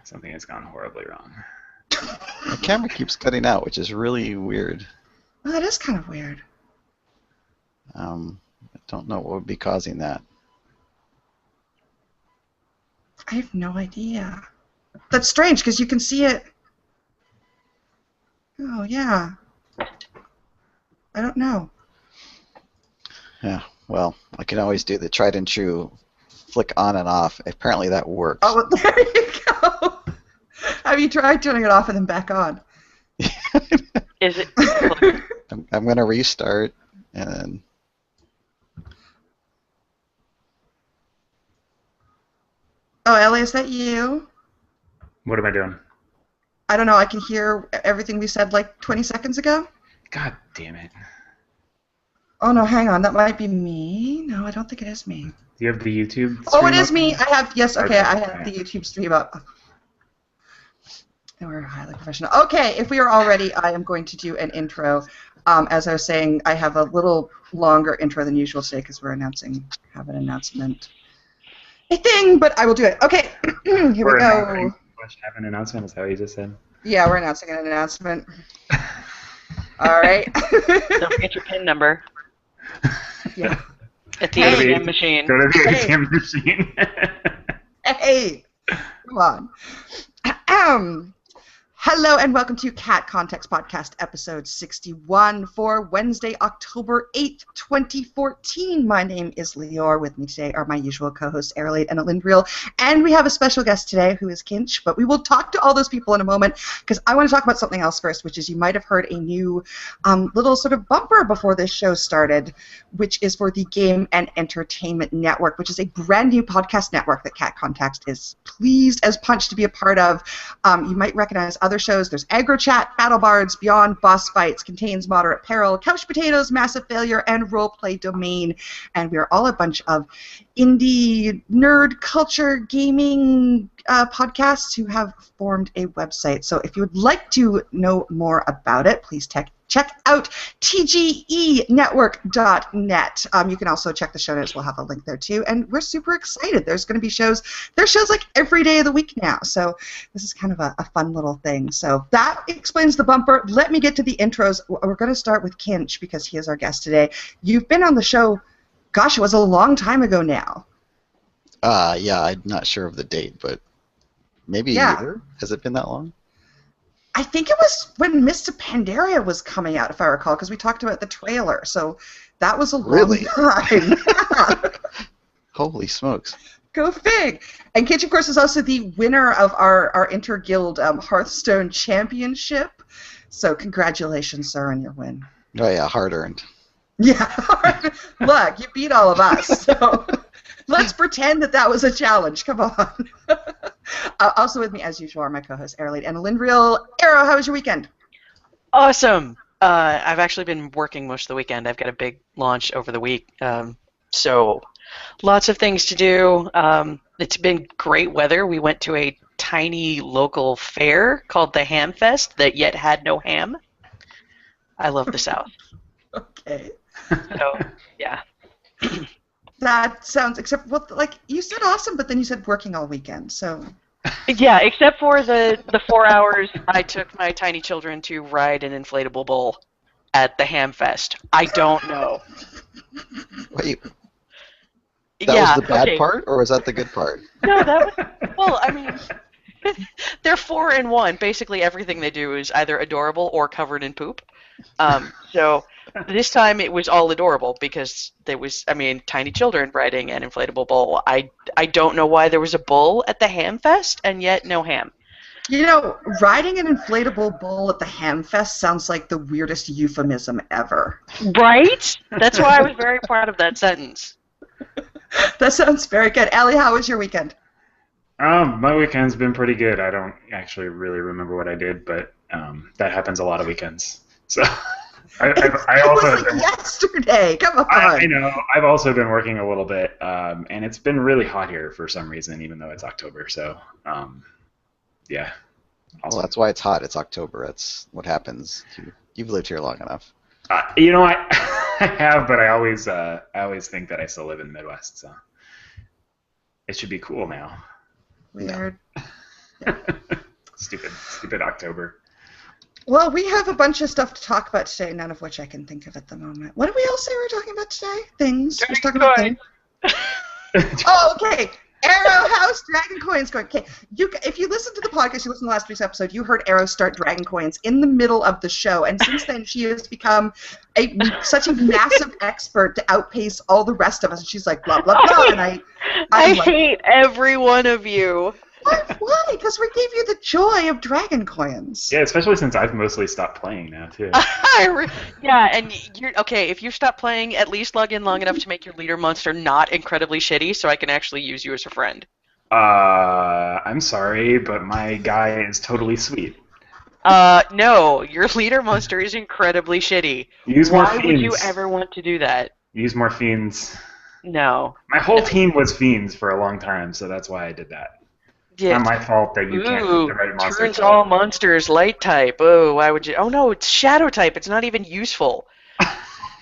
Something has gone horribly wrong. My camera keeps cutting out, which is really weird. Oh, that is kind of weird. I don't know what would be causing that. I have no idea. That's strange because you can see it. Oh, yeah. I don't know. Yeah, well, I can always do the tried and true flick on and off. Apparently that works. Oh, there you go. Have you tried turning it off and then back on? Is it? I'm going to restart and then... Oh, Ellie, is that you? What am I doing? I don't know. I can hear everything we said like 20 seconds ago. God damn it. Oh, no, hang on. That might be me. No, I don't think it is me. Do you have the YouTube Oh, stream it is up? me. I have, yes, okay, I have Okay. the YouTube stream up. And we're highly professional. Okay, if we are all ready, I am going to do an intro. As I was saying, I have a little longer intro than usual today because we're have an announcement. A thing, but I will do it. Okay, here we go. Have an announcement, is that what you just said? Yeah, we're announcing an announcement. All right. Don't forget your PIN number Yeah. at the Hey. ATM machine. Go to the Hey. ATM machine. Hey, come on. Hello and welcome to Cat Context Podcast episode 61 for Wednesday, October 8th, 2014. My name is Liore. With me today are my usual co-hosts, Arolaide and Ellyndrial. And we have a special guest today who is Kinch, but we will talk to all those people in a moment because I want to talk about something else first, which is you might have heard a new little sort of bumper before this show started, which is for the Game and Entertainment Network, which is a brand new podcast network that Cat Context is pleased as punch to be a part of. You might recognize other shows. There's Aggro Chat, Battle Bards, Beyond, Boss Fights, Contains Moderate Peril, Couch Potatoes, Massive Failure, and Roleplay Domain. And we are all a bunch of indie nerd culture gaming podcasts who have formed a website. So if you would like to know more about it, please check out tgenetwork.net. You can also check the show notes. We'll have a link there too. And we're super excited. There's going to be shows. There's shows like every day of the week now. So this is kind of a fun little thing. So that explains the bumper. Let me get to the intros. We're going to start with Kinch because he is our guest today. You've been on the show, gosh, it was a long time ago now. Yeah, I'm not sure of the date, but maybe a year? Has it been that long? I think it was when Mr. Pandaria was coming out, if I recall, because we talked about the trailer. So that was a long time. Yeah. Holy smokes. Go fig. And Kinch, of course, is also the winner of our Inter-Guild Hearthstone Championship. So congratulations, sir, on your win. Oh yeah, hard-earned. Yeah. Look, you beat all of us. So let's pretend that was a challenge. Come on. Also with me, as usual, are my co-hosts, Arolaide and Ellyndrial. Arrow, how was your weekend? Awesome. I've actually been working most of the weekend. I've got a big launch over the week, so lots of things to do. It's been great weather. We went to a tiny local fair called the Ham Fest that yet had no ham. I love the South. Okay. So, yeah. That sounds, except, well, like, you said awesome, but then you said working all weekend, so. Yeah, except for the 4 hours I took my tiny children to ride an inflatable bull at the Ham Fest. I don't know. Wait, that was the bad okay. part, or was that the good part? No, that was, well, I mean, they're 4 in 1. Basically everything they do is either adorable or covered in poop. So this time it was all adorable because there was, I mean, tiny children riding an inflatable bull. I don't know why there was a bull at the Ham Fest and yet no ham. You know, riding an inflatable bull at the Ham Fest sounds like the weirdest euphemism ever. Right? That's why I was very proud of that sentence. That sounds very good. Ellie, how was your weekend? My weekend's been pretty good. I don't actually really remember what I did, but that happens a lot of weekends. So I also it was like yesterday. Come on. I know. I've also been working a little bit, and it's been really hot here for some reason, even though it's October. So, yeah. Awesome. Well, that's why it's hot. It's October. That's what happens. You've lived here long enough. You know, I have, but I always think that I still live in the Midwest, so it should be cool now. Weird. Stupid October. Well, we have a bunch of stuff to talk about today, none of which I can think of at the moment. What did we all say we were talking about today? Things. We're talking about things. Oh, okay. Arrow House Dragon Coins going. Okay, if you listen to the podcast, you listened to last week's episode, you heard Arrow start Dragon Coins in the middle of the show, and since then she has become such a massive expert to outpace all the rest of us. And she's like blah blah blah, and I hate every one of you. Why? Because we gave you the joy of Dragon Coins. Yeah, especially since I've mostly stopped playing now too. Yeah, and you're okay. If you stop playing, at least log in long enough to make your leader monster not incredibly shitty, so I can actually use you as a friend. I'm sorry, but my guy is totally sweet. No, your leader monster is incredibly shitty. Use more Why fiends. would you ever want to do that? Use more fiends. No. My whole team was fiends for a long time, so that's why I did that. Yeah. It's not my fault that you can't use the right monster. Turns all monsters light type. Oh, why would you? Oh no, it's shadow type. It's not even useful.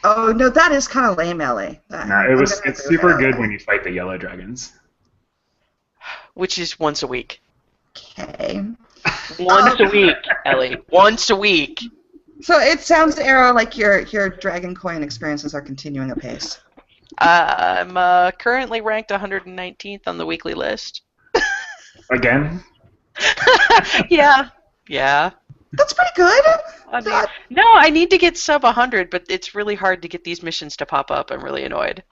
Oh no, that is kind of lame, Ellie. No, it's super good when you fight the yellow dragons. Which is once a week. Okay. Once a week, Ellie. Once a week. So it sounds, Arrow, like your Dragon Coin experiences are continuing apace. I'm currently ranked 119th on the weekly list. Again? Yeah. That's pretty good. No, I need to get sub 100, but it's really hard to get these missions to pop up. I'm really annoyed.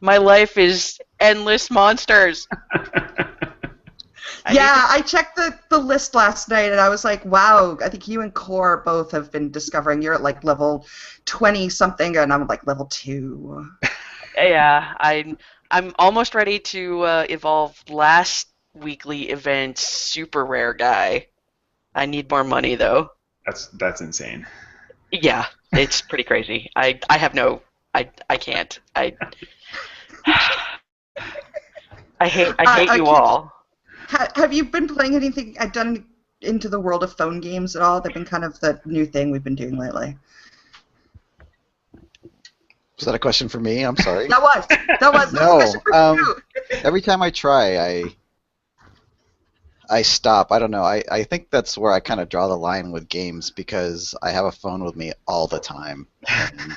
My life is endless monsters. I checked the list last night, and I was like, wow, I think you and Core both have been discovering you're at like level 20-something, and I'm at like level 2. Yeah, I'm almost ready to evolve last weekly event super rare guy. I need more money though. That's insane. Yeah, it's pretty crazy. I can't. I hate you all. Have you been playing anything? I've done into the world of phone games at all? They've been kind of the new thing we've been doing lately. Was that a question for me? I'm sorry. That was No. a question for you. Every time I try, I stop. I don't know. I think that's where I kind of draw the line with games because I have a phone with me all the time, and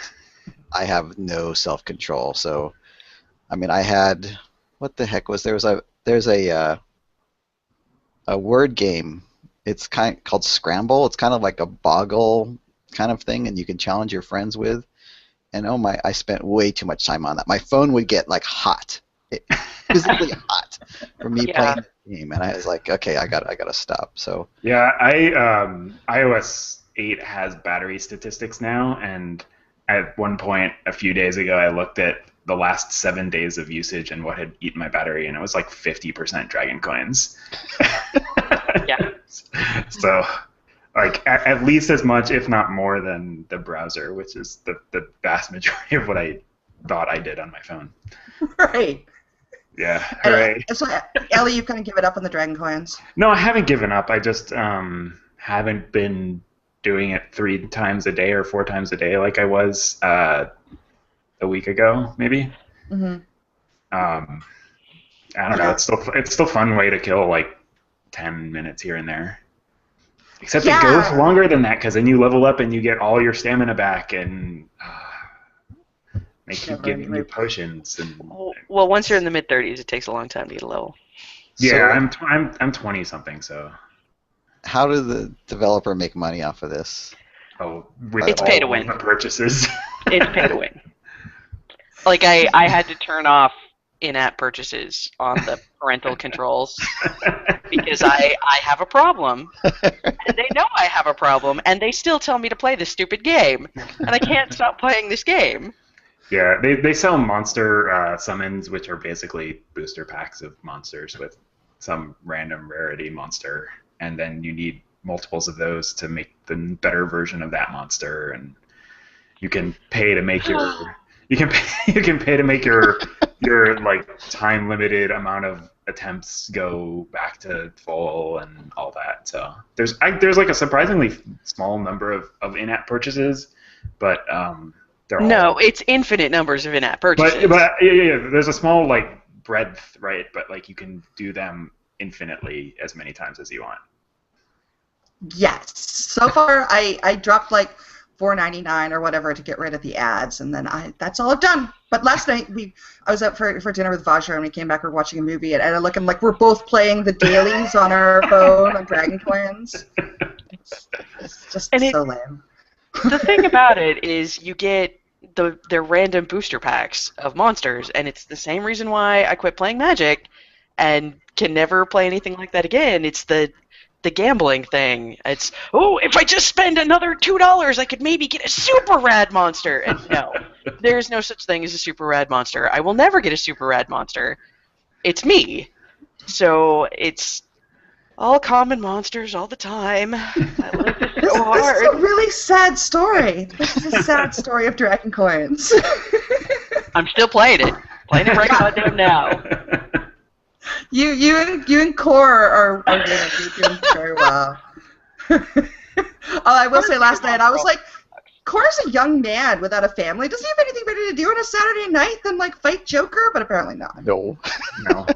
I have no self-control. So, I mean, I had what the heck was there's a word game. It's called Scramble. It's kind of like a boggle kind of thing, and you can challenge your friends with. And oh my, I spent way too much time on that. My phone would get like hot, physically hot, from me playing the game, and I was like, okay, I gotta stop. So yeah, iOS 8 has battery statistics now, and at one point a few days ago, I looked at the last 7 days of usage and what had eaten my battery, and it was like 50% Dragon Coins. Yeah. So, like, at least as much, if not more, than the browser, which is the vast majority of what I thought I did on my phone. Right. Yeah, hooray. So, Ellie, you've kind of given up on the Dragon Coins? No, I haven't given up. I just haven't been doing it 3 times a day or 4 times a day like I was a week ago, maybe. Mm-hmm. I don't know. It's still a fun way to kill like 10 minutes here and there. Except it goes longer than that because then you level up and you get all your stamina back and they keep giving you potions. And well, once you're in the mid-30s, it takes a long time to get a level. Yeah, so, I'm 20 something. So how does the developer make money off of this? Oh, it's pay to win. The purchases. It's pay to win. Like I had to turn off in-app purchases on the parental controls because I have a problem, and they know I have a problem, and they still tell me to play this stupid game, and I can't stop playing this game. Yeah, they sell monster summons, which are basically booster packs of monsters with some random rarity monster, and then you need multiples of those to make the better version of that monster, and you can pay to make your your like time limited amount of attempts go back to full and all that. So there's like a surprisingly small number of in-app purchases, but they're all... No, it's infinite numbers of in-app purchases. But yeah, there's a small like breadth, right? But like you can do them infinitely as many times as you want. Yes. So far, I dropped like $4.99 or whatever to get rid of the ads, and then that's all I've done. But last night I was out for dinner with Vajra, and we came back. We were watching a movie, and it looking like we're both playing the dailies on our phone on Dragon Coins. It's just so lame. The thing about it is you get the random booster packs of monsters, and it's the same reason why I quit playing Magic and can never play anything like that again. It's the gambling thing. It's, if I just spend another $2, I could maybe get a super rad monster. And no, there's no such thing as a super rad monster. I will never get a super rad monster. It's me. So it's all common monsters all the time. I love it so hard. This is a really sad story. This is a sad story of Dragon Coins. I'm still playing it. Playing it right goddamn now. You and Core are doing very well. I will say last night I was like, Core's a young man without a family. Does he have anything better to do on a Saturday night than like fight Joker? But apparently not. No. Well,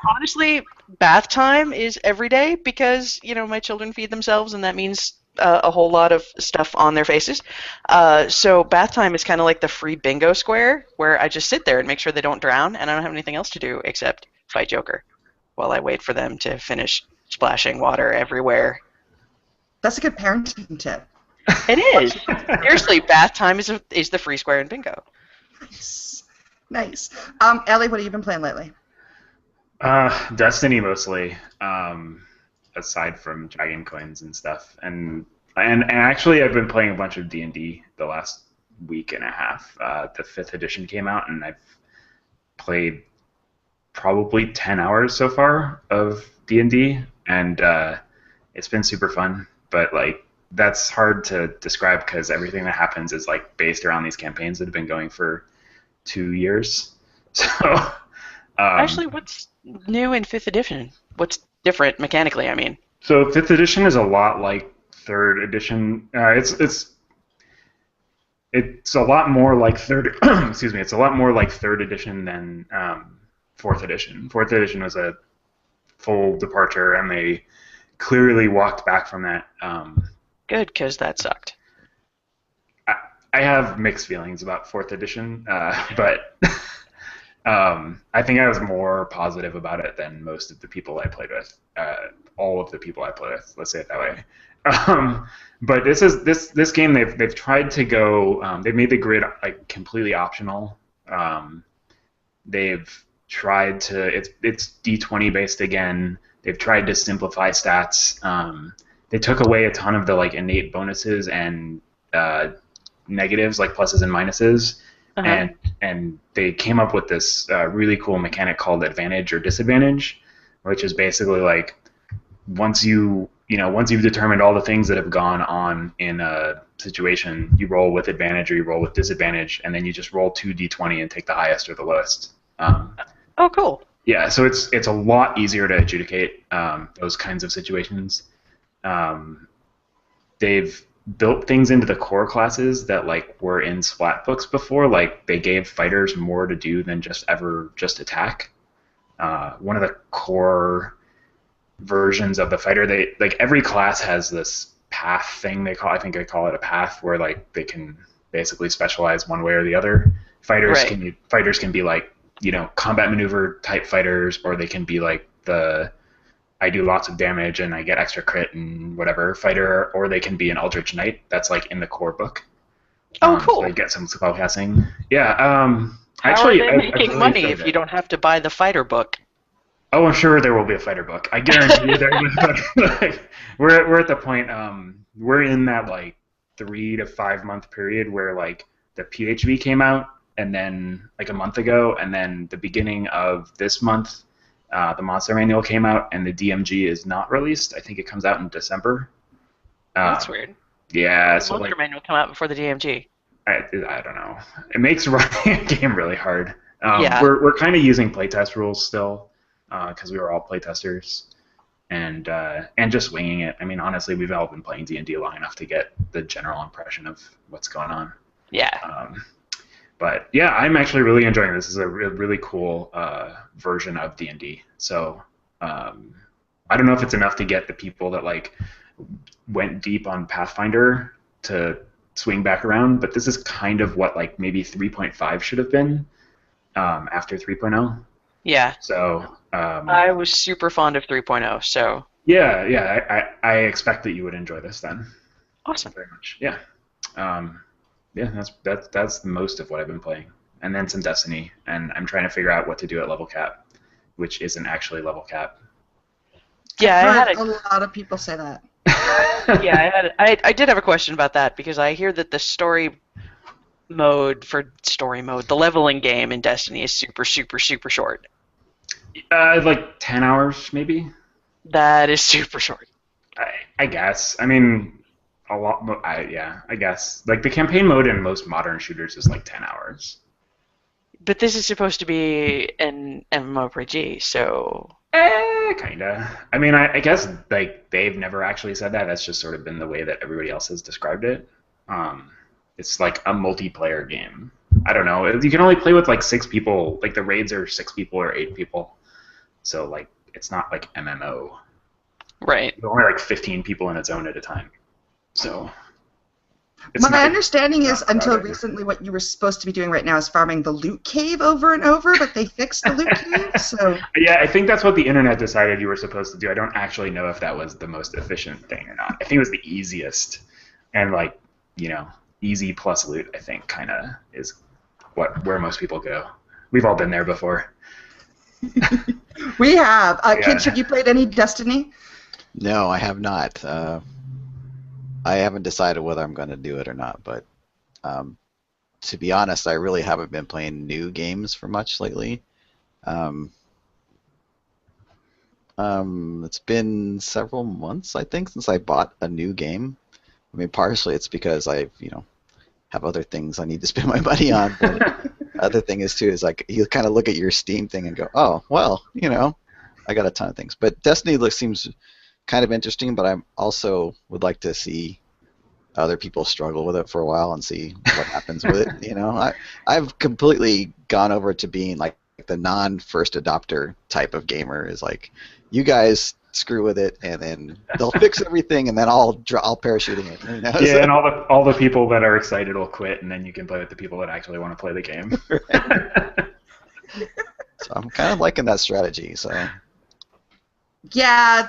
honestly, bath time is every day because my children feed themselves, and that means a whole lot of stuff on their faces. So bath time is kind of like the free bingo square where I just sit there and make sure they don't drown, and I don't have anything else to do except fight Joker while I wait for them to finish splashing water everywhere. That's a good parenting tip. It is. Seriously, bath time is the free square in bingo. Nice. Ellie, what have you been playing lately? Destiny mostly. Aside from Dragon Coins and stuff, and actually I've been playing a bunch of D&D the last week and a half. The 5th edition came out, and I've played probably 10 hours so far of D&D, and it's been super fun. But like that's hard to describe because everything that happens is like based around these campaigns that have been going for 2 years. So actually, what's new in 5th edition? What's different mechanically, I mean? So 5th edition is a lot like 3rd edition. It's a lot more like third. Excuse me. It's a lot more like 3rd edition than 4th edition. 4th edition was a full departure, and they clearly walked back from that. Good, because that sucked. I have mixed feelings about 4th edition, but I think I was more positive about it than most of the people I played with. All of the people I played with, let's say it that way. But this game they've tried to go. They've made the grid like completely optional. They've tried to. It's D20 based again. They've tried to simplify stats. They took away a ton of the like innate bonuses and negatives, like pluses and minuses. Uh-huh. And they came up with this really cool mechanic called advantage or disadvantage, which is basically like once you've determined all the things that have gone on in a situation, you roll with advantage or you roll with disadvantage, and then you just roll 2d20 and take the highest or the lowest. Oh, cool. Yeah, so it's a lot easier to adjudicate those kinds of situations. They've built things into the core classes that like were in Splat books before. Like they gave fighters more to do than just attack. One of the core versions of the fighter, they like every class has this path thing I think they call it a path, where like they can basically specialize one way or the other. Fighters can be like combat maneuver type fighters, or they can be like I do lots of damage and I get extra crit and whatever fighter, or they can be an Eldritch Knight. That's like in the core book. Oh, cool. So you get some spellcasting. Yeah. How are they making money if you don't have to buy the fighter book? Oh, I'm sure there will be a fighter book. I guarantee you there will. We're at the point. We're in that like 3 to 5 month period where like the PHB came out, and then like a month ago, and then the beginning of this month. The Monster Manual came out, and the DMG is not released. I think it comes out in December. That's weird. Yeah. The Monster Manual come out before the DMG. I don't know. It makes running a game really hard. Yeah. We're kind of using playtest rules still, because we were all playtesters, and just winging it. I mean, honestly, we've all been playing D&D long enough to get the general impression of what's going on. Yeah. But yeah, I'm actually really enjoying this. This is a really cool version of D&D. So I don't know if it's enough to get the people that like went deep on Pathfinder to swing back around, but this is kind of what like maybe 3.5 should have been after 3.0. Yeah. So I was super fond of 3.0, so yeah, I expect that you would enjoy this then. awesome. Very much. Yeah. Yeah, that's the most of what I've been playing, and then some Destiny, and I'm trying to figure out what to do at level cap, which isn't actually level cap. Yeah, I've I had heard a lot of people say that. I did have a question about that because I hear that the story mode, the leveling game in Destiny is super, super, super short. Like 10 hours maybe. That is super short. I guess. I mean, a lot. Yeah, I guess. Like the campaign mode in most modern shooters is like 10 hours. But this is supposed to be an MMORPG, so. Kinda. I mean, I guess like they've never actually said that. That's just sort of been the way that everybody else has described it. It's like a multiplayer game. I don't know. You can only play with like 6 people. Like the raids are 6 people or 8 people. So like it's not like MMO. Right. There's only like 15 people in a zone at a time. So. My understanding is until recently what you were supposed to be doing right now is farming the loot cave over and over, but they fixed the loot cave, so... Yeah, I think that's what the internet decided you were supposed to do. I don't actually know if that was the most efficient thing or not. I think it was the easiest. And, like, you know, easy plus loot, I think, kind of is where most people go. We've all been there before. We have. Yeah. Kinch, have you played any Destiny? No, I have not. I haven't decided whether I'm going to do it or not, but to be honest, I really haven't been playing new games for much lately. It's been several months, I think, since I bought a new game. I mean, partially it's because I, have other things I need to spend my money on. But other thing is too is like you kind of look at your Steam thing and go, oh well, I got a ton of things. But Destiny seems kind of interesting, but I also would like to see other people struggle with it for a while and see what happens with it. I've completely gone over to being like the non-first adopter type of gamer. Is like, you guys screw with it, and then they'll fix everything, and then I'll parachute in. Yeah, So, and all the people that are excited will quit, and then you can play with the people that actually want to play the game. So I'm kind of liking that strategy. So. Yeah,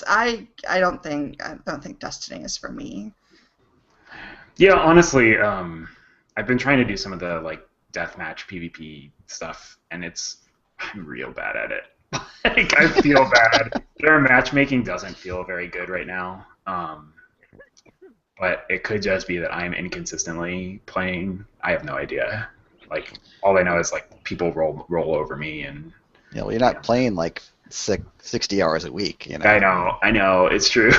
I don't think Destiny is for me. Yeah, honestly, I've been trying to do some of the like deathmatch PvP stuff, and I'm real bad at it. Like I feel bad. Their matchmaking doesn't feel very good right now. But it could just be that I'm inconsistently playing. I have no idea. Like all I know is like people roll over me, and Well, you're not playing like 60 hours a week, I know, it's true.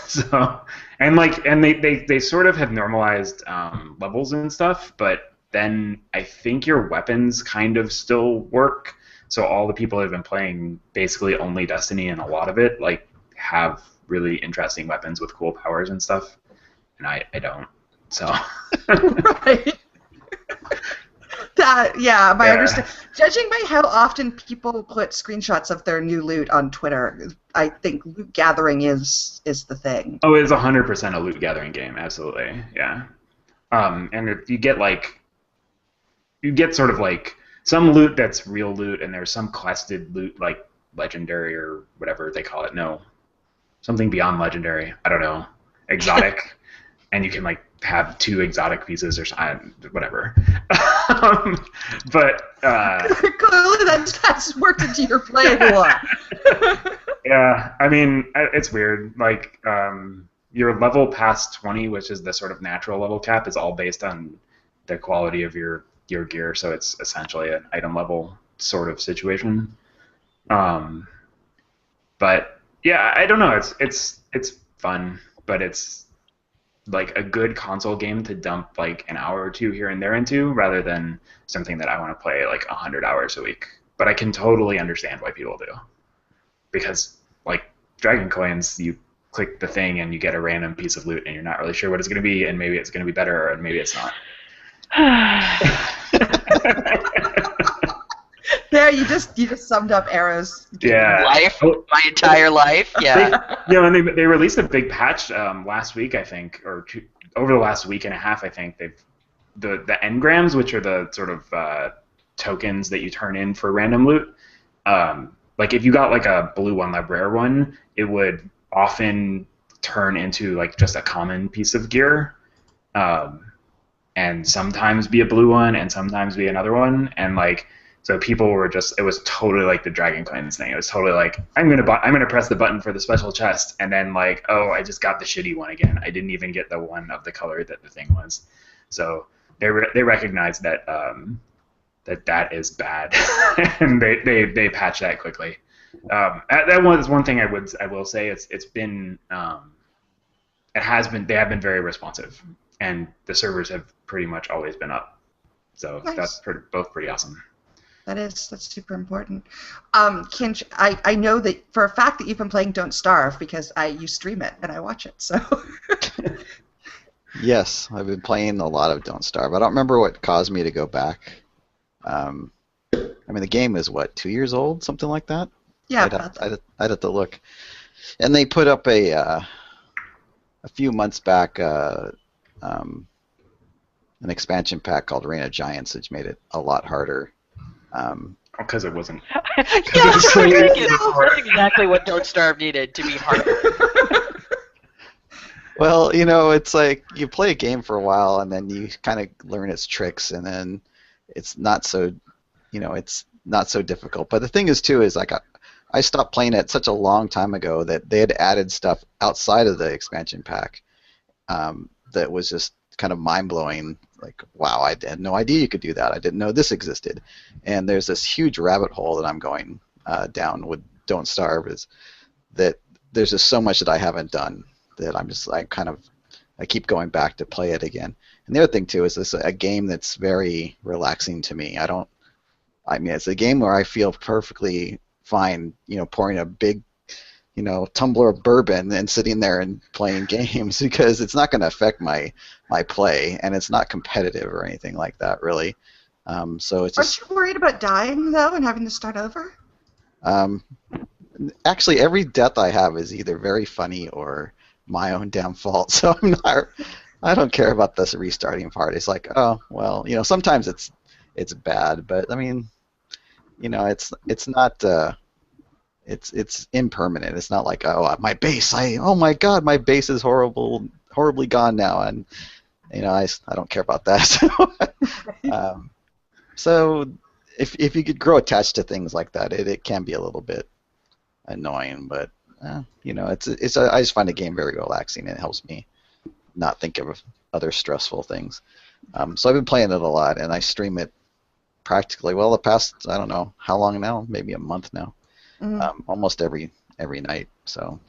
So, and they sort of have normalized levels and stuff, but then I think your weapons kind of still work. So all the people that have been playing basically only Destiny, and a lot of it like have really interesting weapons with cool powers and stuff, and I don't. So. Right. My understanding. Judging by how often people put screenshots of their new loot on Twitter, I think loot gathering is the thing. Oh, it's 100% a loot gathering game, absolutely, yeah. And you get sort of like some loot that's real loot, and there's some quested loot like legendary or whatever they call it. No, something beyond legendary. I don't know, exotic, and you can like have 2 exotic pieces or whatever. But clearly that's worked into your play a lot. Yeah, I mean it's weird. Like your level past 20, which is the sort of natural level cap, is all based on the quality of your gear. So it's essentially an item level sort of situation. But yeah, I don't know. It's fun, but it's like a good console game to dump like an hour or 2 here and there into, rather than something that I want to play like 100 hours a week. But I can totally understand why people do, because like Dragon Coins, you click the thing and you get a random piece of loot, and you're not really sure what it's going to be, and maybe it's going to be better, and maybe it's not. There, you just summed up Arrow's Yeah. Life, my entire life. Yeah. And they released a big patch last week, I think, or over the last week and a half. I think the engrams, which are the sort of tokens that you turn in for random loot. Like if you got like a blue one, like rare one, it would often turn into like just a common piece of gear, and sometimes be a blue one, and sometimes be another one, and like. So people were it was totally like the Dragon Clans thing. It was totally like, I'm gonna press the button for the special chest, and then like, oh, I just got the shitty one again. I didn't even get the one of the color that the thing was. So they recognized that that is bad, and they patched that quickly. That was one thing I will say. It's been they have been very responsive, and the servers have pretty much always been up. So Nice. that's both pretty awesome. That's super important. Kinch, I know that for a fact that you've been playing Don't Starve because you stream it and I watch it. So. Yes, I've been playing a lot of Don't Starve. I don't remember what caused me to go back. I mean, the game is, what, 2 years old? Something like that? Yeah, I'd have to look. And they put up a few months back an expansion pack called Reign of Giants, which made it a lot harder. Because it wasn't. That's exactly what Don't Starve needed to be harder. Well, it's like you play a game for a while and then you kind of learn its tricks, and then it's not so, it's not so difficult. But the thing is, too, is like I stopped playing it such a long time ago that they had added stuff outside of the expansion pack that was just kind of mind-blowing. Like, wow, I had no idea you could do that. I didn't know this existed. And there's this huge rabbit hole that I'm going down with Don't Starve, is that there's just so much that I haven't done that I keep going back to play it again. And the other thing, too, is this a game that's very relaxing to me. I mean, it's a game where I feel perfectly fine, pouring a big, tumbler of bourbon and sitting there and playing games, because it's not going to affect my play, and it's not competitive or anything like that, really. So it's just. Aren't you worried about dying though and having to start over? Actually, every death I have is either very funny or my own damn fault. So I don't care about this restarting part. It's like, oh well, sometimes it's bad, but I mean, it's not. It's impermanent. It's not like, oh, my base. Oh my God, my base is horribly gone now, and I don't care about that. So if you could grow attached to things like that, it can be a little bit annoying, but I just find the game very relaxing, and it helps me not think of other stressful things. So I've been playing it a lot, and I stream it practically the past, I don't know how long now, maybe a month now. Mm-hmm. Almost every night. So.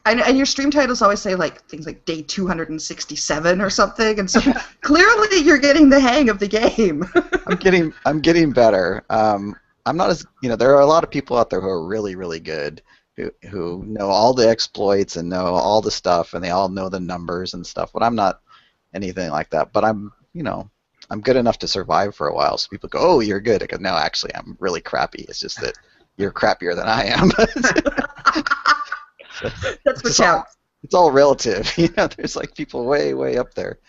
And your stream titles always say like things like day 267 or something, and so clearly you're getting the hang of the game. I'm getting better. I'm not as there are a lot of people out there who are really, really good, who know all the exploits and know all the stuff, and they all know the numbers and stuff. But I'm not anything like that. But I'm good enough to survive for a while. So people go, "Oh, you're good." I go, "No, actually, I'm really crappy. It's just that you're crappier than I am." That's what counts. It's all relative. There's like people way, way up there.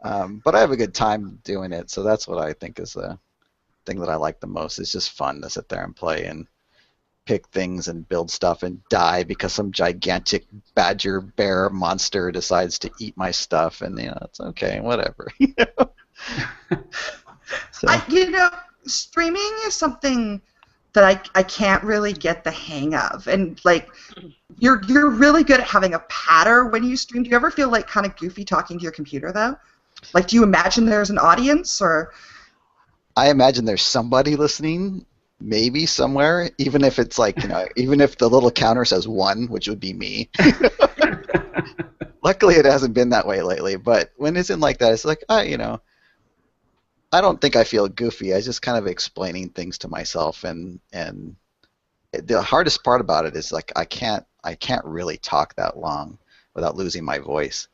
But I have a good time doing it, so that's what I think is the thing that I like the most. It's just fun to sit there and play and pick things and build stuff and die because some gigantic badger bear monster decides to eat my stuff, and it's okay, whatever. So. Streaming is something that I can't really get the hang of, and like you're really good at having a patter when you stream. Do you ever feel like kind of goofy talking to your computer though? Like, do you imagine there's an audience, or? I imagine there's somebody listening, maybe somewhere, even if it's like even if the little counter says 1, which would be me. Luckily, it hasn't been that way lately. But when it's in like that, it's like I don't think I feel goofy. I just kind of explaining things to myself, and the hardest part about it is like I can't really talk that long without losing my voice.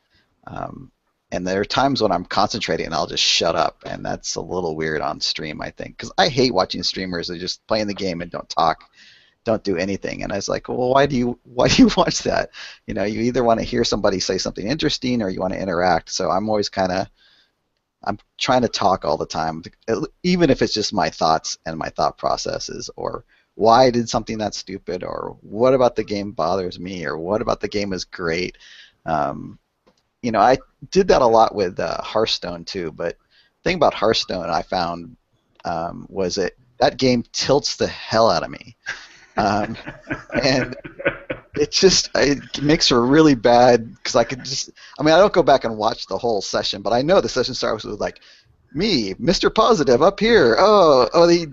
And there are times when I'm concentrating and I'll just shut up, and that's a little weird on stream, I think, because I hate watching streamers that just play in the game and don't talk, don't do anything. And I was like, well, why do you watch that? You know, you either want to hear somebody say something interesting or you want to interact. So I'm always I'm trying to talk all the time, even if it's just my thoughts and my thought processes, or why I did something that's stupid, or what about the game bothers me, or what about the game is great. You know, I did that a lot with Hearthstone too, but the thing about Hearthstone I found was that game tilts the hell out of me. And it makes her really bad, because I don't go back and watch the whole session, but I know the session starts with like, me, Mr. Positive, up here, oh, the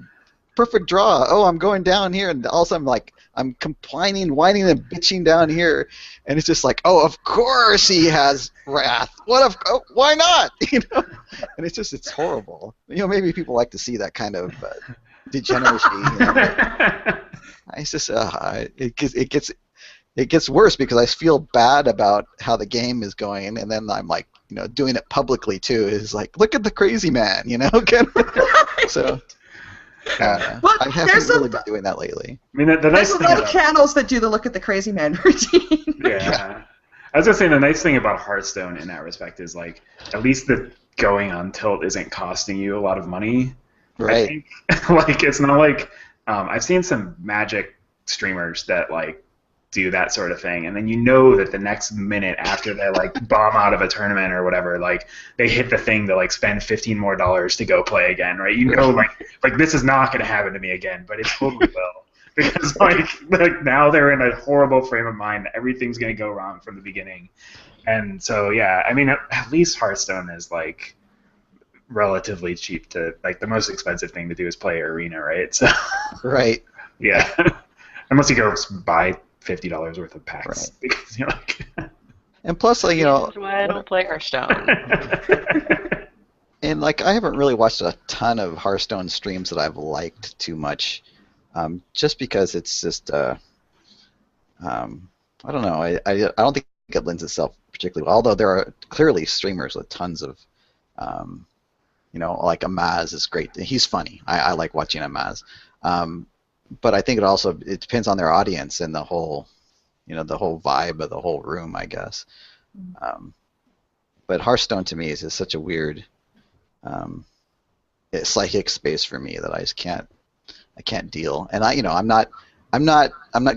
perfect draw, oh, I'm going down here, and all of a sudden I'm complaining, whining, and bitching down here, and it's just like, oh, of course he has wrath. Why not? You know, and it's horrible. You know, maybe people like to see that kind of degeneracy. You know? It's just it gets worse because I feel bad about how the game is going, and then I'm like, you know, doing it publicly too. Is like, look at the crazy man, you know. So. Well, I haven't really been doing that lately. I mean, the nice there's a thing lot of channels that do the look at the crazy man routine. Yeah. I was gonna say the nice thing about Hearthstone in that respect is like at least the going on tilt isn't costing you a lot of money. Right. I think. Like it's not like I've seen some Magic streamers that like do that sort of thing, and then you know that the next minute after they like bomb out of a tournament or whatever, like they hit the thing to like spend $15 more to go play again, right? You know, like this is not going to happen to me again, but it totally will, because like now they're in a horrible frame of mind that everything's going to go wrong from the beginning, and so yeah, I mean at least Hearthstone is like relatively cheap to like the most expensive thing to do is play Arena, right? So right. Yeah, unless you go buy $50 worth of packs, right. Because you're like. And plus, like, you know, that's why I don't play Hearthstone. And like, I haven't really watched a ton of Hearthstone streams that I've liked too much, just because it's just, I don't know, I don't think it lends itself particularly well. Although there are clearly streamers with tons of, you know, like Amaz is great. He's funny. I like watching Amaz. But I think it depends on their audience and the whole, you know, the whole vibe of the whole room, I guess. But Hearthstone to me is just such a weird, psychic space for me that I just can't deal. And I'm not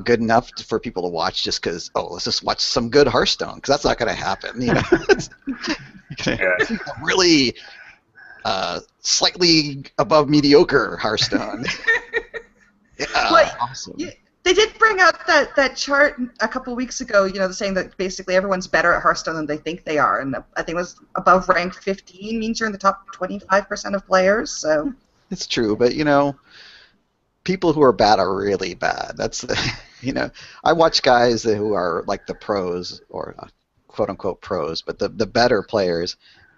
good enough for people to watch just because, oh, let's just watch some good Hearthstone, because that's not going to happen. You know, really slightly above mediocre Hearthstone. Yeah, Well, awesome. They did bring out that chart a couple weeks ago, you know, saying that basically everyone's better at Hearthstone than they think they are, and I think it was above rank 15 means you're in the top 25% of players. So it's true, but you know, people who are bad are really bad. That's you know, I watch guys who are like the pros, or quote unquote pros, but the better players,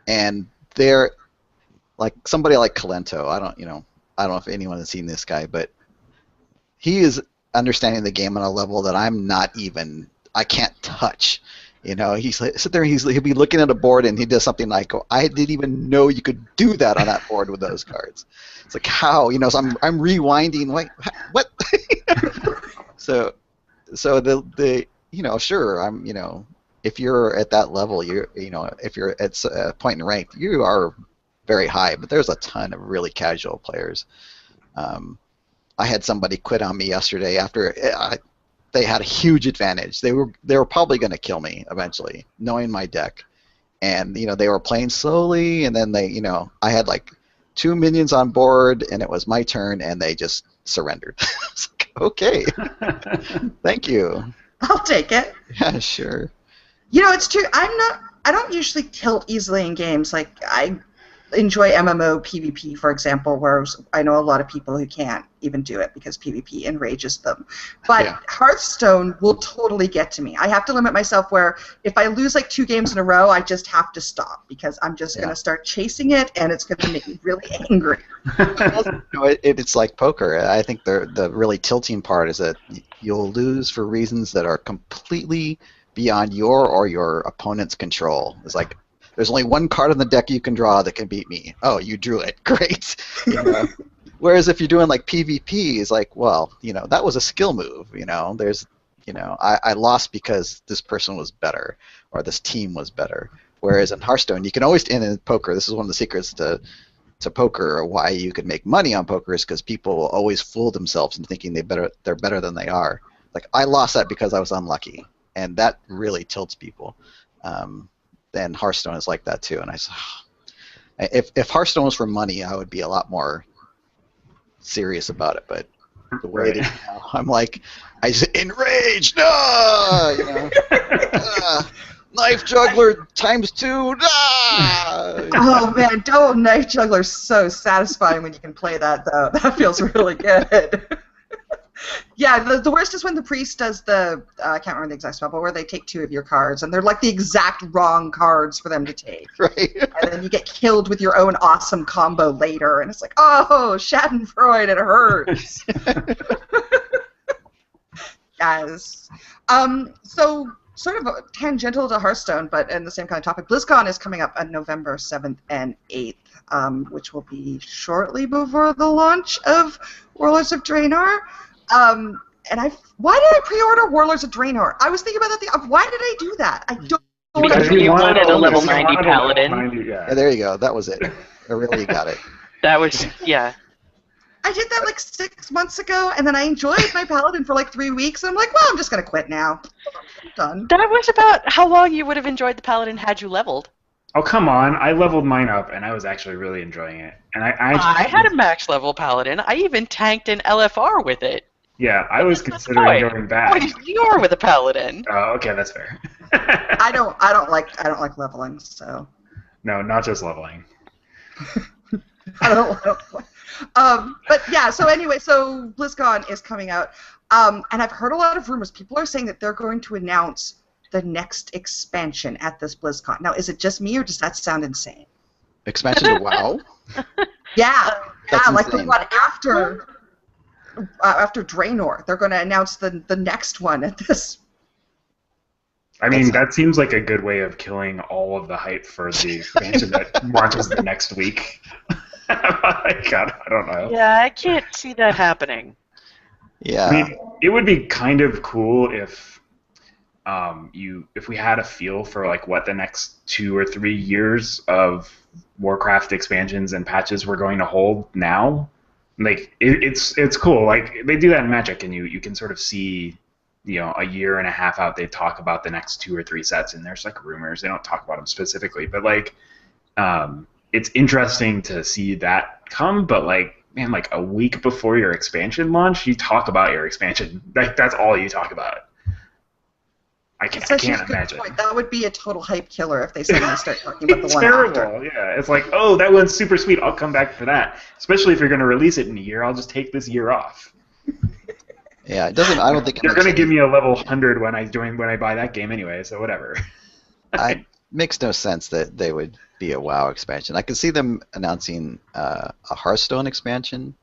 and they're like somebody like Kalento. I don't know if anyone has seen this guy, but he is understanding the game on a level that I can't touch. You know, he's like, sit there, he'll be looking at a board and he does something like, oh, I didn't even know you could do that on that board with those cards. It's like, how? You know, so I'm rewinding, like, what? so the you know, sure, you know, if you're at that level, you know, if you're at a point in rank, you are very high, but there's a ton of really casual players. I had somebody quit on me yesterday after they had a huge advantage. They were probably going to kill me eventually, knowing my deck, and you know, they were playing slowly, and then I had like 2 minions on board, and it was my turn, and they just surrendered. It's like, okay, thank you. I'll take it. Yeah, sure. You know, it's true. I don't usually tilt easily in games. Like, I enjoy MMO PvP, for example, where I know a lot of people who can't even do it because PvP enrages them. But yeah. Hearthstone will totally get to me. I have to limit myself where if I lose like 2 games in a row, I just have to stop because I'm just going to start chasing it, and it's going to make me really angry. It's like poker. I think the really tilting part is that you'll lose for reasons that are completely beyond your or your opponent's control. It's like, there's only one card on the deck you can draw that can beat me. Oh, you drew it. Great. You know? Whereas if you're doing like PvP, it's like, well, you know, that was a skill move. You know, there's, you know, I lost because this person was better or this team was better. Whereas in Hearthstone, you can always, and in poker, this is one of the secrets to poker, or why you can make money on poker, is because people will always fool themselves into thinking they're better than they are. Like, I lost that because I was unlucky, and that really tilts people. And Hearthstone is like that too. And I said, if Hearthstone was for money, I would be a lot more serious about it. But the way it is now, I'm like, I just enraged. No, you know, knife juggler ×2. Oh man, Double Knife Juggler's so satisfying when you can play that though. That feels really good. Yeah, the worst is when the priest does the, I can't remember the exact spell, but where they take 2 of your cards, and they're like the exact wrong cards for them to take. Right. And then you get killed with your own awesome combo later, and it's like, oh, Schadenfreude, it hurts. Yes. So, sort of tangential to Hearthstone, but in the same kind of topic, Blizzcon is coming up on November 7th and 8th, which will be shortly before the launch of Warlords of Draenor. Why did I pre-order Warlords of Draenor? I was thinking about that. Why did I do that? I don't. Because you wanted a level 90 paladin. 90, Yeah, there you go. That was it. Really got it. That was, yeah. I did that like 6 months ago, and then I enjoyed my paladin for like 3 weeks, and I'm like, well, I'm just gonna quit now. I'm done. That was about how long you would have enjoyed the paladin had you leveled. Oh, come on. I leveled mine up, and I was actually really enjoying it. And I had a max level paladin. I even tanked an LFR with it. Yeah, I was considering going back. What is Liore with a paladin? Oh, okay, that's fair. I don't like leveling, so. No, not just leveling. I don't. But yeah. So anyway, so BlizzCon is coming out, and I've heard a lot of rumors. People are saying that they're going to announce the next expansion at this BlizzCon. Now, is it just me, or does that sound insane? Expansion to WoW? Yeah, That's like the insane. one after Draenor. They're going to announce the next one at this. I mean, that seems like a good way of killing all of the hype for the expansion that launches the next week. God, I don't know. Yeah, I can't see that happening. Yeah. I mean, it would be kind of cool if if we had a feel for like what the next 2 or 3 years of Warcraft expansions and patches were going to hold now. Like it's cool. Like they do that in Magic, and you can sort of see, you know, a year and a half out they talk about the next 2 or 3 sets, and there's like rumors. They don't talk about them specifically, but like it's interesting to see that come. But like, man, like a week before your expansion launch, you talk about your expansion. Like that's all you talk about. I can't imagine. Point. That would be a total hype killer if they suddenly start talking about the It's one terrible. after. Yeah, it's like, oh, that one's super sweet. I'll come back for that. Especially if you're going to release it in a year, I'll just take this year off. Yeah, it doesn't. I don't think You're going to give me a level 100 when I buy that game anyway. So whatever. It makes no sense that they would be a WoW expansion. I can see them announcing a Hearthstone expansion,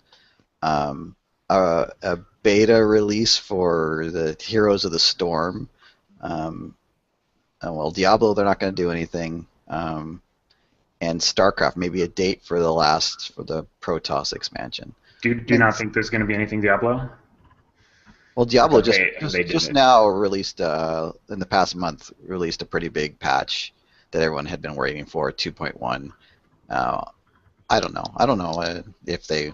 a beta release for the Heroes of the Storm. Well, Diablo, they're not going to do anything. And StarCraft, maybe a date for the Protoss expansion. Do you not think there's going to be anything Diablo? Well, Diablo They just now released, in the past month, released a pretty big patch that everyone had been waiting for, 2.1. I don't know. I don't know if they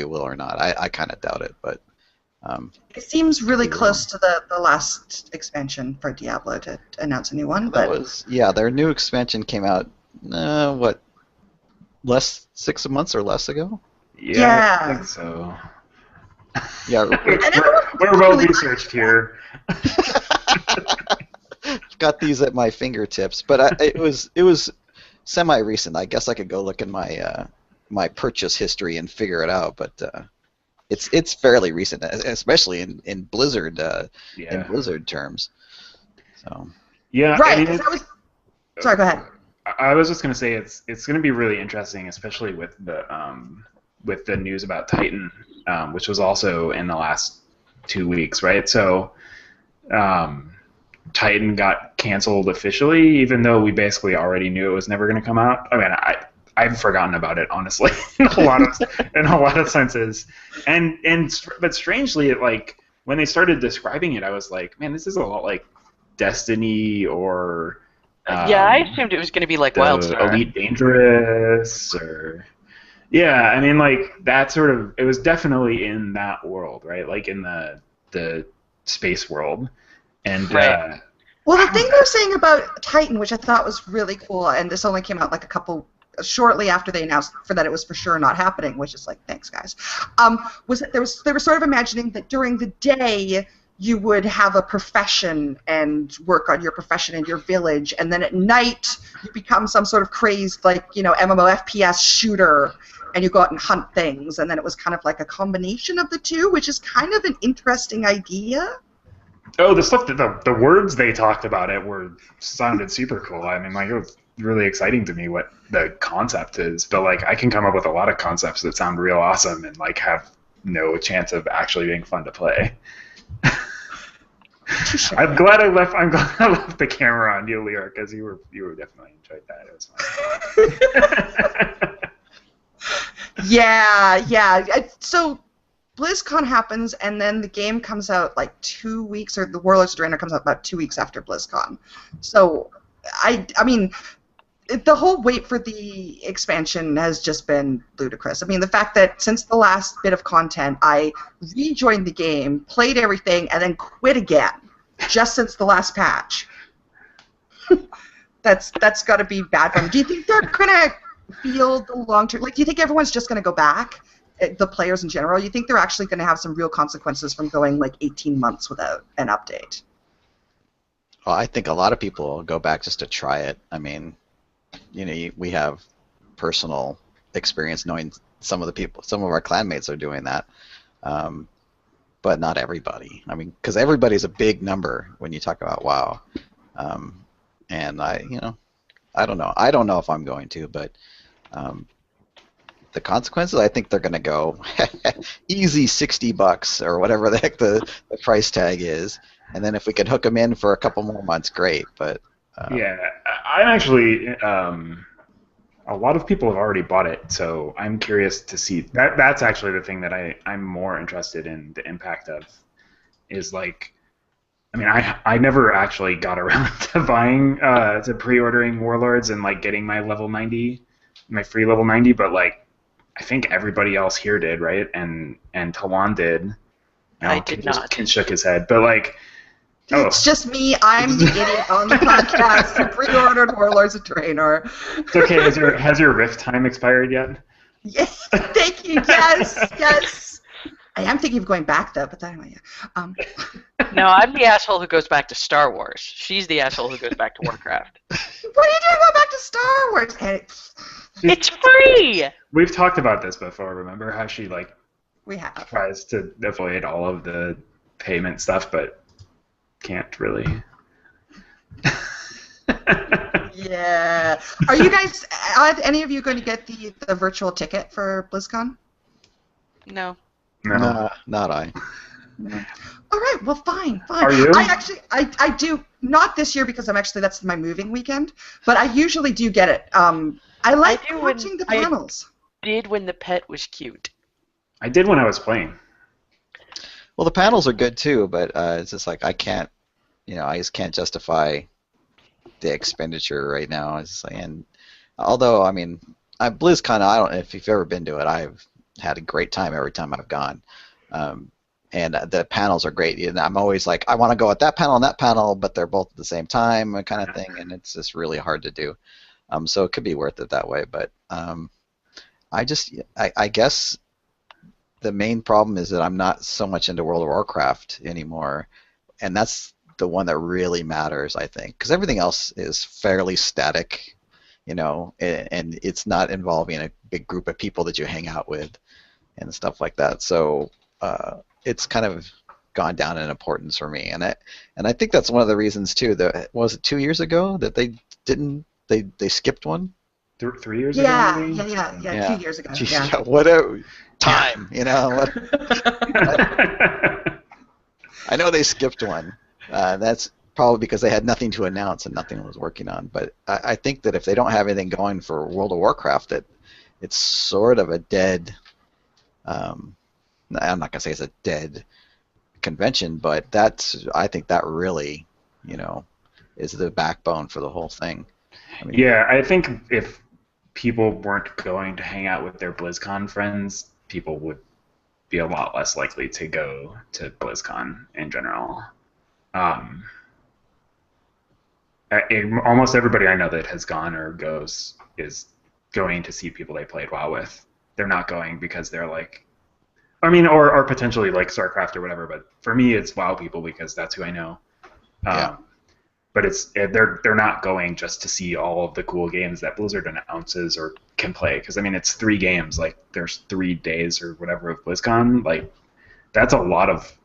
will or not. I kind of doubt it, but. It seems really close to the last expansion for Diablo to announce a new one. But their new expansion came out, 6 months or less ago? Yeah. I think so. Yeah. We're well researched here. Got these at my fingertips, but it was semi-recent. I guess I could go look in my purchase history and figure it out, but it's fairly recent, especially in Blizzard in Blizzard terms. So. Yeah. Right. Sorry. Go ahead. I was just going to say it's going to be really interesting, especially with the news about Titan, which was also in the last 2 weeks, right? So Titan got canceled officially, even though we basically already knew it was never going to come out. I mean, I've forgotten about it, honestly, in a lot of senses. But strangely, like when they started describing it, I was like, man, this is a lot like Destiny or yeah, I assumed it was going to be like WildStar. Elite Dangerous or I mean like that sort of. It was definitely in that world, right? Like in the space world, and Right. Well, the thing they're saying about Titan, which I thought was really cool, and this only came out like shortly after they announced that it was for sure not happening, which is like, thanks guys, was that they were sort of imagining that during the day you would have a profession and work on your profession in your village, and then at night you become some sort of crazed, like, you know, MMO FPS shooter, and you go out and hunt things, and then it was kind of like a combination of the two, which is kind of an interesting idea. Oh, the stuff the words they talked about it sounded super cool. I mean, like it was really exciting to me what the concept is. But like, I can come up with a lot of concepts that sound real awesome and like have no chance of actually being fun to play. I'm glad I left the camera on you, Liore, because you were definitely enjoyed that. It was fun. Yeah. So BlizzCon happens, and then the game comes out like 2 weeks, or the Warlords of Draenor comes out about 2 weeks after BlizzCon. So, I mean, the whole wait for the expansion has just been ludicrous. I mean, the fact that since the last bit of content, I rejoined the game, played everything, and then quit again, just since the last patch. That's got to be bad for them. Do you think they're gonna feel the long term? Like, do you think everyone's just gonna go back? The players in general, you think they're actually going to have some real consequences from going like 18 months without an update? Well, I think a lot of people will go back just to try it. I mean, you know, we have personal experience knowing some of our clanmates are doing that, but not everybody. I mean, because everybody's a big number when you talk about WoW, and I don't know. I don't know if I'm going to, but the consequences, I think they're going to go easy $60 or whatever the heck the price tag is, and then if we could hook them in for a couple more months, great. But yeah, I'm actually a lot of people have already bought it, so I'm curious to see. That's actually the thing that I'm more interested in the impact of. Is like, I mean, I never actually got around to buying to pre-ordering Warlords and like getting my level 90, my free level 90, but like. I think everybody else here did, right? And Talon did. I did not. Kinch shook his head, but like, it's just me. I'm the idiot on the podcast who pre-ordered Warlords of Draenor. It's okay. Has your Rift time expired yet? Yes. Thank you. Yes. I am thinking of going back though, but anyway. Yeah. No, I'm the asshole who goes back to Star Wars. She's the asshole who goes back to Warcraft. What are you doing going back to Star Wars? Hey. It's free! We've talked about this before, remember? How she, like, we have. Tries to avoid all of the payment stuff, but can't really. Yeah. Are you guys, are any of you going to get the virtual ticket for BlizzCon? No. No. Not I. No. All right, well, fine. Are you? I do, not this year because that's my moving weekend, but I usually do get it. I like watching the panels. I did when the pet was cute. I did when I was playing. Well, the panels are good too, but it's just like I just can't justify the expenditure right now. It's just like, and although I mean, BlizzCon, I don't know if you've ever been to it. I've had a great time every time I've gone, and the panels are great. And I'm always like, I want to go at that panel and that panel, but they're both at the same time, kind of thing, and it's just really hard to do. So it could be worth it that way, but I guess the main problem is that I'm not so much into World of Warcraft anymore, and that's the one that really matters, I think, because everything else is fairly static, and it's not involving a big group of people that you hang out with and stuff like that. So it's kind of gone down in importance for me, and I think that's one of the reasons too. That was it 2 years ago that they didn't. They skipped one? 3 years ago? Yeah, maybe? yeah, 2 years ago. Jeez, yeah. Whatever. Time, I know they skipped one. probably because they had nothing to announce and nothing was working on. But I think that if they don't have anything going for World of Warcraft, that it's sort of a dead. I'm not gonna say it's a dead convention, but I think that really, is the backbone for the whole thing. I mean, yeah, I think if people weren't going to hang out with their BlizzCon friends, people would be a lot less likely to go to BlizzCon in general. Almost everybody I know that has gone or goes is going to see people they played WoW with. They're not going because they're like, I mean, or potentially like StarCraft or whatever. But for me, it's WoW people because that's who I know. Yeah. But they're not going just to see all of the cool games that Blizzard announces or can play. Because I mean, it's 3 games. Like there's 3 days or whatever of BlizzCon. Like that's a lot of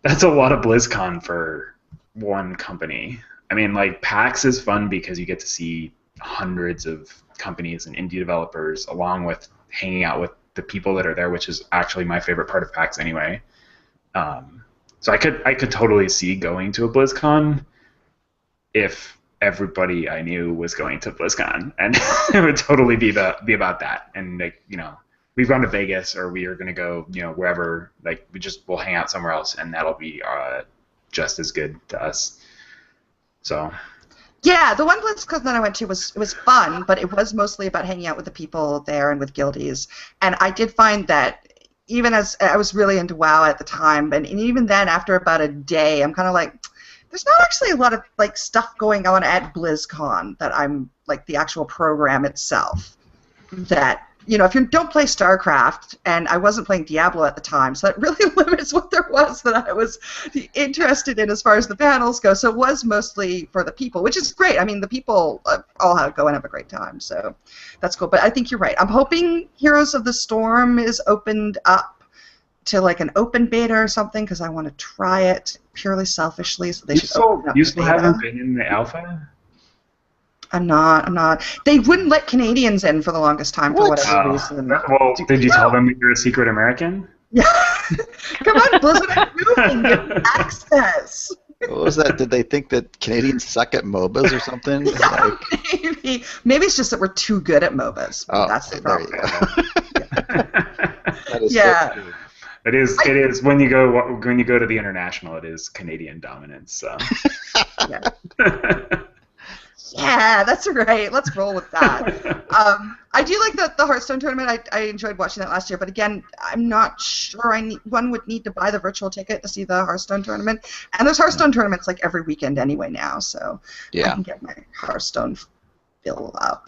BlizzCon for one company. I mean, like PAX is fun because you get to see hundreds of companies and indie developers, along with hanging out with the people that are there, which is actually my favorite part of PAX anyway. So I could totally see going to a BlizzCon if everybody I knew was going to BlizzCon, and it would totally be about that. And like, we've gone to Vegas, or we are going to go, wherever. Like we'll hang out somewhere else, and that'll be just as good to us. So. Yeah, the one BlizzCon that I went to was fun, but it was mostly about hanging out with the people there and with guildies. And I did find that even as I was really into WoW at the time, and even then, after about a day, I'm kind of like, there's not actually a lot of like stuff going on at BlizzCon that I'm like the actual program itself. That if you don't play StarCraft, and I wasn't playing Diablo at the time, so that really limits what there was that I was interested in as far as the panels go. So it was mostly for the people, which is great. I mean, the people all go and have a great time, so that's cool. But I think you're right. I'm hoping Heroes of the Storm is opened up to like an open beta or something, because I want to try it purely selfishly. So they should open up You the still beta. haven't been in the alpha? I'm not. They wouldn't let Canadians in for the longest time for whatever reason. Well, did you tell them you're a secret American? Yeah. Come on, Blizzard, I'm moving. Give me access. what was that? Did they think that Canadians suck at MOBAs or something? Maybe it's just that we're too good at MOBAs. Oh, That's the there you problem. go. That is Yeah. so true. It is when you go to the international, it is Canadian dominance. So. Yeah. Yeah, that's right. Let's roll with that. I do like the Hearthstone tournament. I enjoyed watching that last year, but again, I'm not sure one would need to buy the virtual ticket to see the Hearthstone tournament. And there's Hearthstone tournaments like every weekend anyway now, so I can get my Hearthstone fill up.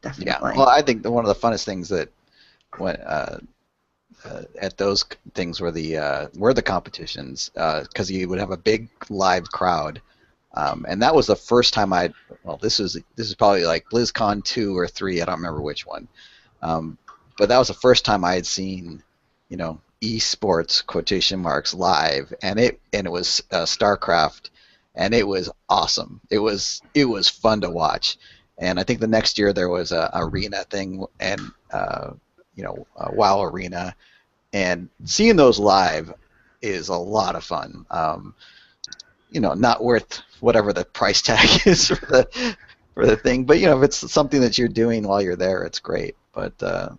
Definitely. Yeah. Well, I think one of the funnest things that when at those things were the competitions, because you would have a big live crowd. And that was the first time this is probably like BlizzCon 2 or 3, I don't remember which one. But that was the first time I had seen, eSports quotation marks live, and it was StarCraft, and it was awesome. It was fun to watch. And I think the next year there was a arena thing, and a WoW arena, and seeing those live is a lot of fun. Not worth whatever the price tag is for the thing, but if it's something that you're doing while you're there, it's great. But I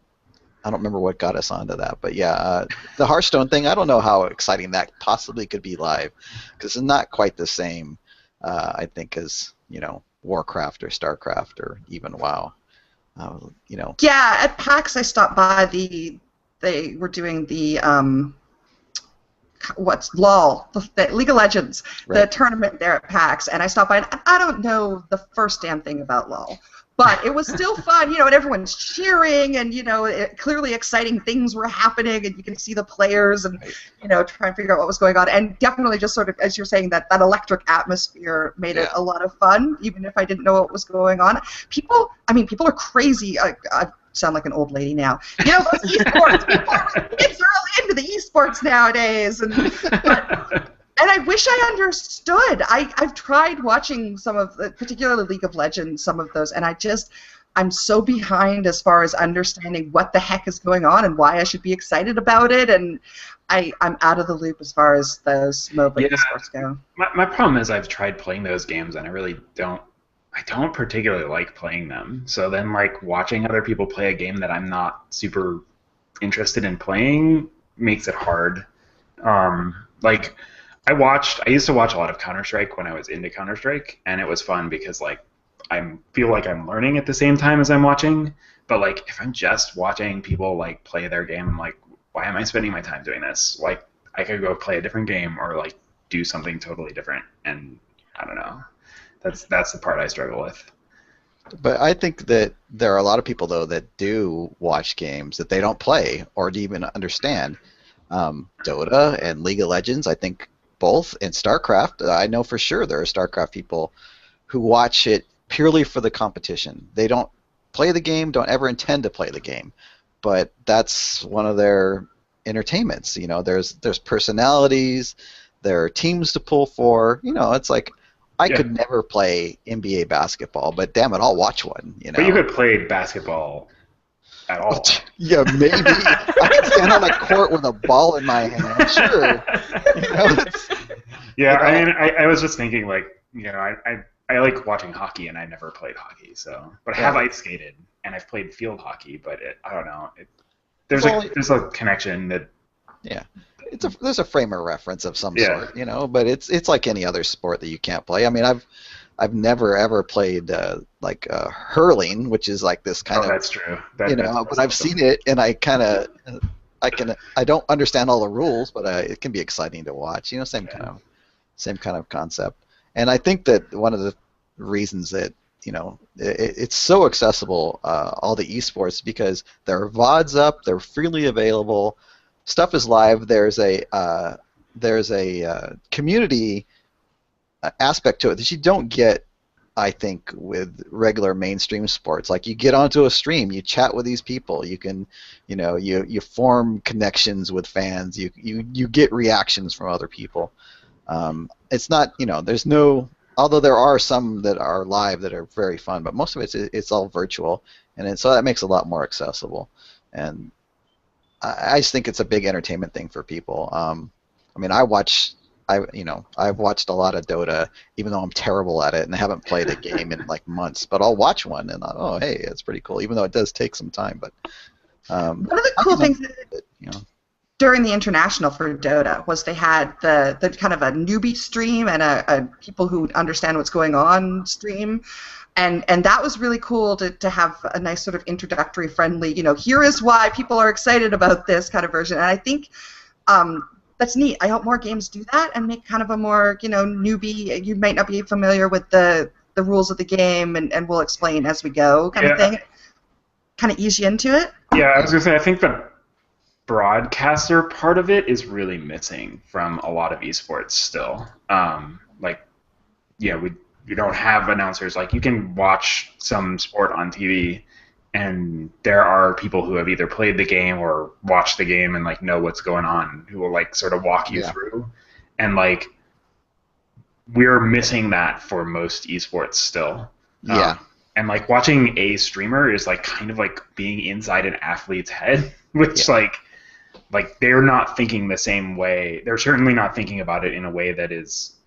don't remember what got us onto that. But yeah, the Hearthstone thing, I don't know how exciting that possibly could be live, because it's not quite the same, I think, as Warcraft or StarCraft or even WoW. Yeah, at PAX I stopped by they were doing the LOL, the League of Legends, right. The tournament there at PAX, and I stopped by, and I don't know the first damn thing about LOL, but it was still fun, and everyone's cheering, and, clearly exciting things were happening, and you can see the players, and, try and figure out what was going on, and definitely just sort of, as you're saying, that electric atmosphere made it a lot of fun, even if I didn't know what was going on. People are crazy. I sound like an old lady now. Those esports, kids are really into the esports nowadays, and I wish I understood. I've tried watching some of, particularly League of Legends, some of those, and I'm so behind as far as understanding what the heck is going on and why I should be excited about it, and I'm out of the loop as far as those MOBA esports go. My problem is I've tried playing those games and I don't particularly like playing them. So then like watching other people play a game that I'm not super interested in playing makes it hard. Like I used to watch a lot of Counter-Strike when I was into Counter-Strike, and it was fun because like I feel like I'm learning at the same time as I'm watching. But like if I'm just watching people like play their game, I'm like, why am I spending my time doing this? Like I could go play a different game or like do something totally different, and I don't know. That's the part I struggle with. But I think that there are a lot of people, though, that do watch games that they don't play or even understand. Dota and League of Legends, I think both, and StarCraft. I know for sure there are StarCraft people who watch it purely for the competition. They don't play the game, don't ever intend to play the game, but that's one of their entertainments. You know, there's personalities, there are teams to pull for. You know, it's like I could never play NBA basketball, but damn it, I'll watch one. You know. But you could play basketball at all. Yeah, maybe. I could stand on a court with a ball in my hand. Sure. You know, yeah, I mean, I was just thinking, like, you know, I like watching hockey, and I never played hockey, so. But I have ice skated, and I've played field hockey, but I don't know. There's a connection that. Yeah. There's a frame of reference of some sort, you know, but it's like any other sport that you can't play. I mean, I've never ever played hurling, which is like this kind of. That's true. But I've seen it, and I don't understand all the rules, but it can be exciting to watch. You know, same kind of concept. And I think that one of the reasons that it's so accessible, all the esports, because there are VODs up, they're freely available. Stuff is live. There's a community aspect to it that you don't get, I think, with regular mainstream sports. Like you get onto a stream, you chat with these people, you can, you form connections with fans, you get reactions from other people. It's not, there's no, although there are some that are live that are very fun, but most of it's all virtual, and so that makes it a lot more accessible. And I just think it's a big entertainment thing for people. I mean, I've watched a lot of Dota, even though I'm terrible at it and I haven't played a game in like months. But I'll watch one and hey, it's pretty cool, even though it does take some time. But one of the cool things during the international for Dota was they had the kind of a newbie stream and a people who understand what's going on stream. And that was really cool to have a nice sort of introductory, friendly, here is why people are excited about this kind of version. And I think that's neat. I hope more games do that and make kind of a more, newbie, you might not be familiar with the rules of the game, and we'll explain as we go kind of thing. Kind of ease you into it. Yeah, I was going to say, I think the broadcaster part of it is really missing from a lot of esports still. We don't have announcers. Like, you can watch some sport on TV, and there are people who have either played the game or watched the game and like know what's going on, who will like sort of walk you through. And like, we're missing that for most esports still. Yeah. And like watching a streamer is like kind of like being inside an athlete's head, which like they're not thinking the same way. They're certainly not thinking about it in a way that is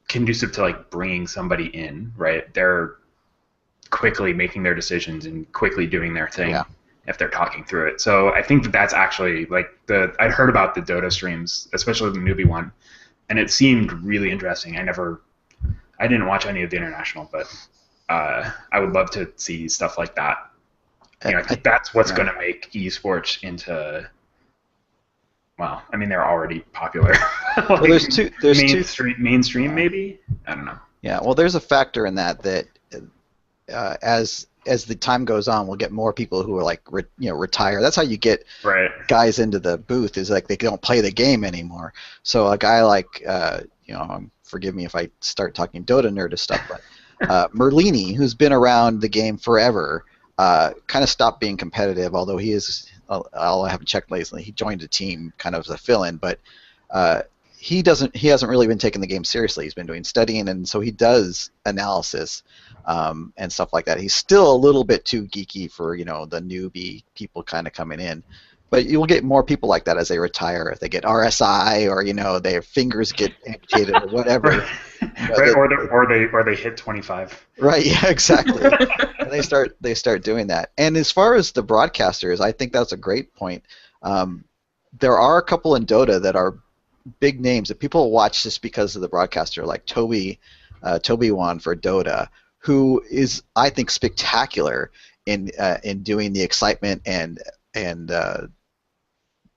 conducive to like bringing somebody in, right? They're quickly making their decisions and quickly doing their thing if they're talking through it. So I think that's actually like I'd heard about the Dota streams, especially the newbie one, and it seemed really interesting. I didn't watch any of the international, but I would love to see stuff like that. I think that's what's going to make esports into. Well, I mean, they're already popular. Well, there's mainstream maybe. I don't know. Yeah, well, there's a factor in that as the time goes on, we'll get more people who are like retire. That's how you get guys into the booth, is like they don't play the game anymore. So a guy like forgive me if I start talking Dota nerd stuff, but Merlini, who's been around the game forever, kind of stopped being competitive, although he is. I haven't checked lately. He joined a team kind of as a fill-in, but he hasn't really been taking the game seriously. He's been doing studying, and so he does analysis and stuff like that. He's still a little bit too geeky for the newbie people kind of coming in. But you'll get more people like that as they retire. If they get RSI or their fingers get amputated or whatever. Right, or they hit 25. Right. Yeah. Exactly. And they start doing that. And as far as the broadcasters, I think that's a great point. There are a couple in Dota that are big names that people watch just because of the broadcaster, like Toby Wan for Dota, who is, I think, spectacular in doing the excitement and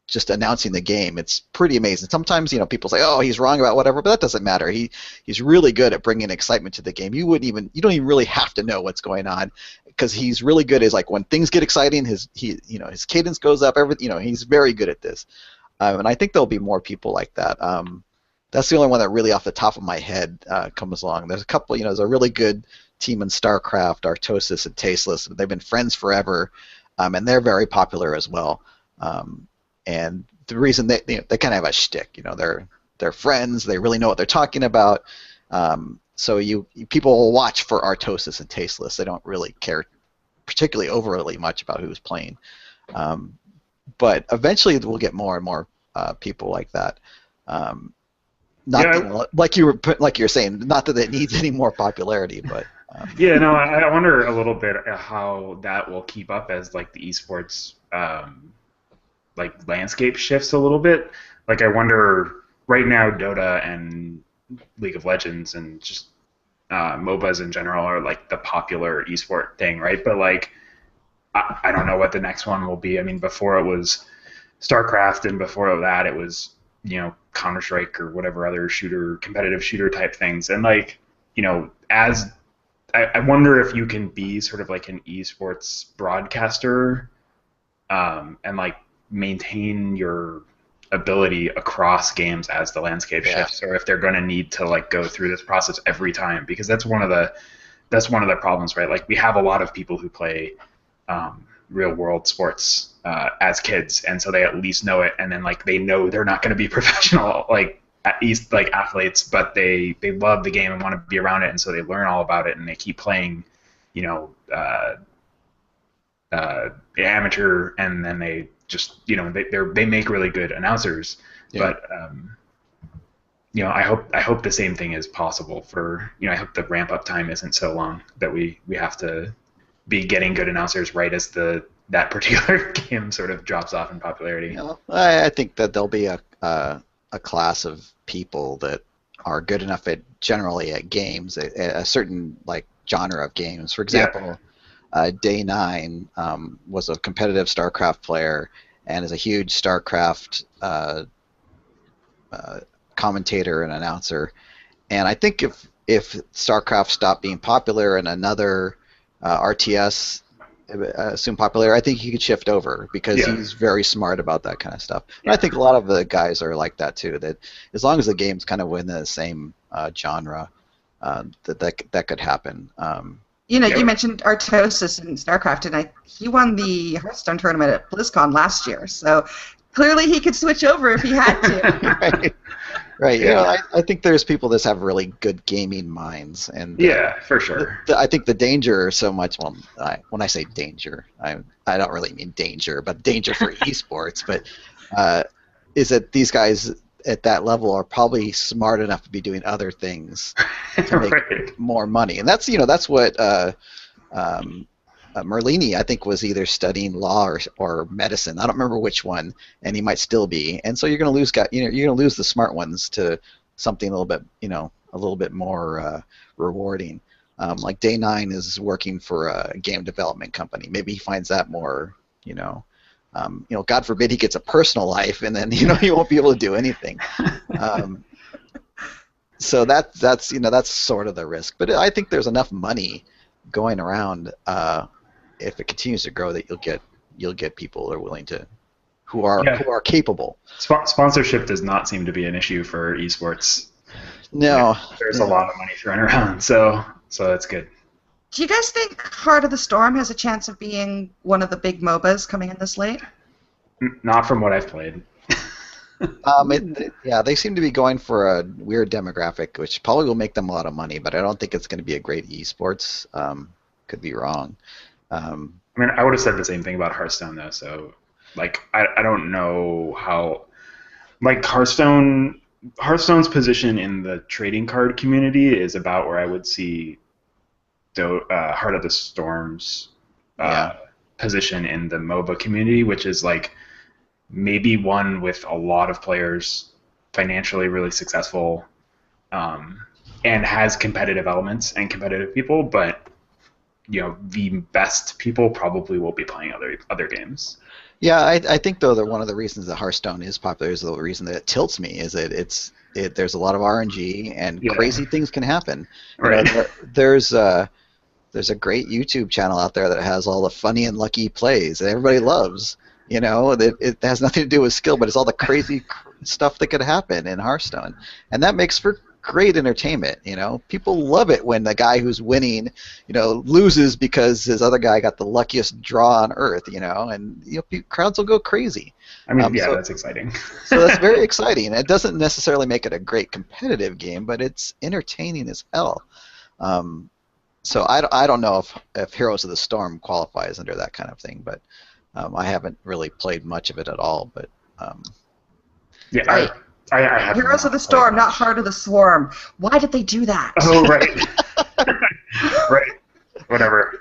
just announcing the game. It's pretty amazing. Sometimes people say, "Oh, he's wrong about whatever," but that doesn't matter. He's really good at bringing excitement to the game. You don't even really have to know what's going on, because he's really good. Is like when things get exciting, his cadence goes up. Everything, he's very good at this. And I think there'll be more people like that. That's the only one that really off the top of my head comes along. There's a couple. There's a really good team in StarCraft, Artosis and Tasteless. They've been friends forever, and they're very popular as well. And the reason they kind of have a shtick, they're friends. They really know what they're talking about. So people will watch for Artosis and Tasteless. They don't really care particularly overly much about who's playing. But eventually we'll get more and more people like that. Like you're saying, not that it needs any more popularity, but. I wonder a little bit how that will keep up as the esports landscape shifts a little bit. I wonder right now Dota and League of Legends and just MOBAs in general are the popular esport thing, right? But I don't know what the next one will be. I mean, before it was StarCraft, and before that it was Counter-Strike or whatever other competitive shooter type things. And as I wonder if you can be sort of an esports broadcaster and maintain your ability across games as the landscape shifts, or if they're going to need to go through this process every time, because that's one of the problems, right? We have a lot of people who play real world sports as kids, and so they at least know it, and then they know they're not going to be professional athletes, but they love the game and want to be around it, and so they learn all about it, and they keep playing amateur, and then they just they make really good announcers. But I hope the same thing is possible for I hope the ramp up time isn't so long that we have to be getting good announcers right as that particular game sort of drops off in popularity. I think that there'll be a class of people that are good enough generally at games, a certain genre of games. For example, Day9 was a competitive StarCraft player and is a huge StarCraft commentator and announcer. And I think if StarCraft stopped being popular and another RTS assumed popular, I think he could shift over, because he's very smart about that kind of stuff. And I think a lot of the guys are like that too, that as long as the game's kind of within the same genre, that could happen. You mentioned Artosis in StarCraft, and he won the Hearthstone tournament at Blizzcon last year, so clearly he could switch over if he had to. Right. I think there's people that have really good gaming minds, and for sure. I think the danger so much. Well, when I say danger, I don't really mean danger, but danger for esports. But is that these guys at that level are probably smart enough to be doing other things to make more money, and that's what Merlini, I think, was either studying law or medicine. I don't remember which one, and he might still be. And so you're going to lose you're going to lose the smart ones to something a little bit more rewarding. Day9 is working for a game development company. Maybe he finds that more, God forbid he gets a personal life, and then he won't be able to do anything. So that's sort of the risk. But I think there's enough money going around. If it continues to grow, that you'll get people that are willing to, who are capable. Sponsorship does not seem to be an issue for esports. No, there's a lot of money thrown around, so that's good. Do you guys think Heart of the Storm has a chance of being one of the big MOBAs coming in this late? Not from what I've played. Yeah, they seem to be going for a weird demographic, which probably will make them a lot of money, but I don't think it's going to be a great esports. Could be wrong. I mean, I would have said the same thing about Hearthstone though. So, like, I don't know how, like Hearthstone's position in the trading card community is about where I would see Heart of the Storm's position in the MOBA community, which is like maybe one with a lot of players, financially really successful, and has competitive elements and competitive people, but the best people probably will be playing other games. Yeah, I think though that one of the reasons that Hearthstone is popular is the reason that it tilts me is that there's a lot of RNG and crazy things can happen. Right. There's a great YouTube channel out there that has all the funny and lucky plays that everybody loves. It has nothing to do with skill, but it's all the crazy stuff that could happen in Hearthstone, and that makes for great entertainment. People love it when the guy who's winning, loses because his other guy got the luckiest draw on earth. And crowds will go crazy. I mean, that's exciting. So that's very exciting. It doesn't necessarily make it a great competitive game, but it's entertaining as hell. So I don't know if Heroes of the Storm qualifies under that kind of thing, but I haven't really played much of it at all. But I have Heroes of the Storm, not Heart of the Swarm. Why did they do that? Oh, right. Right. Whatever.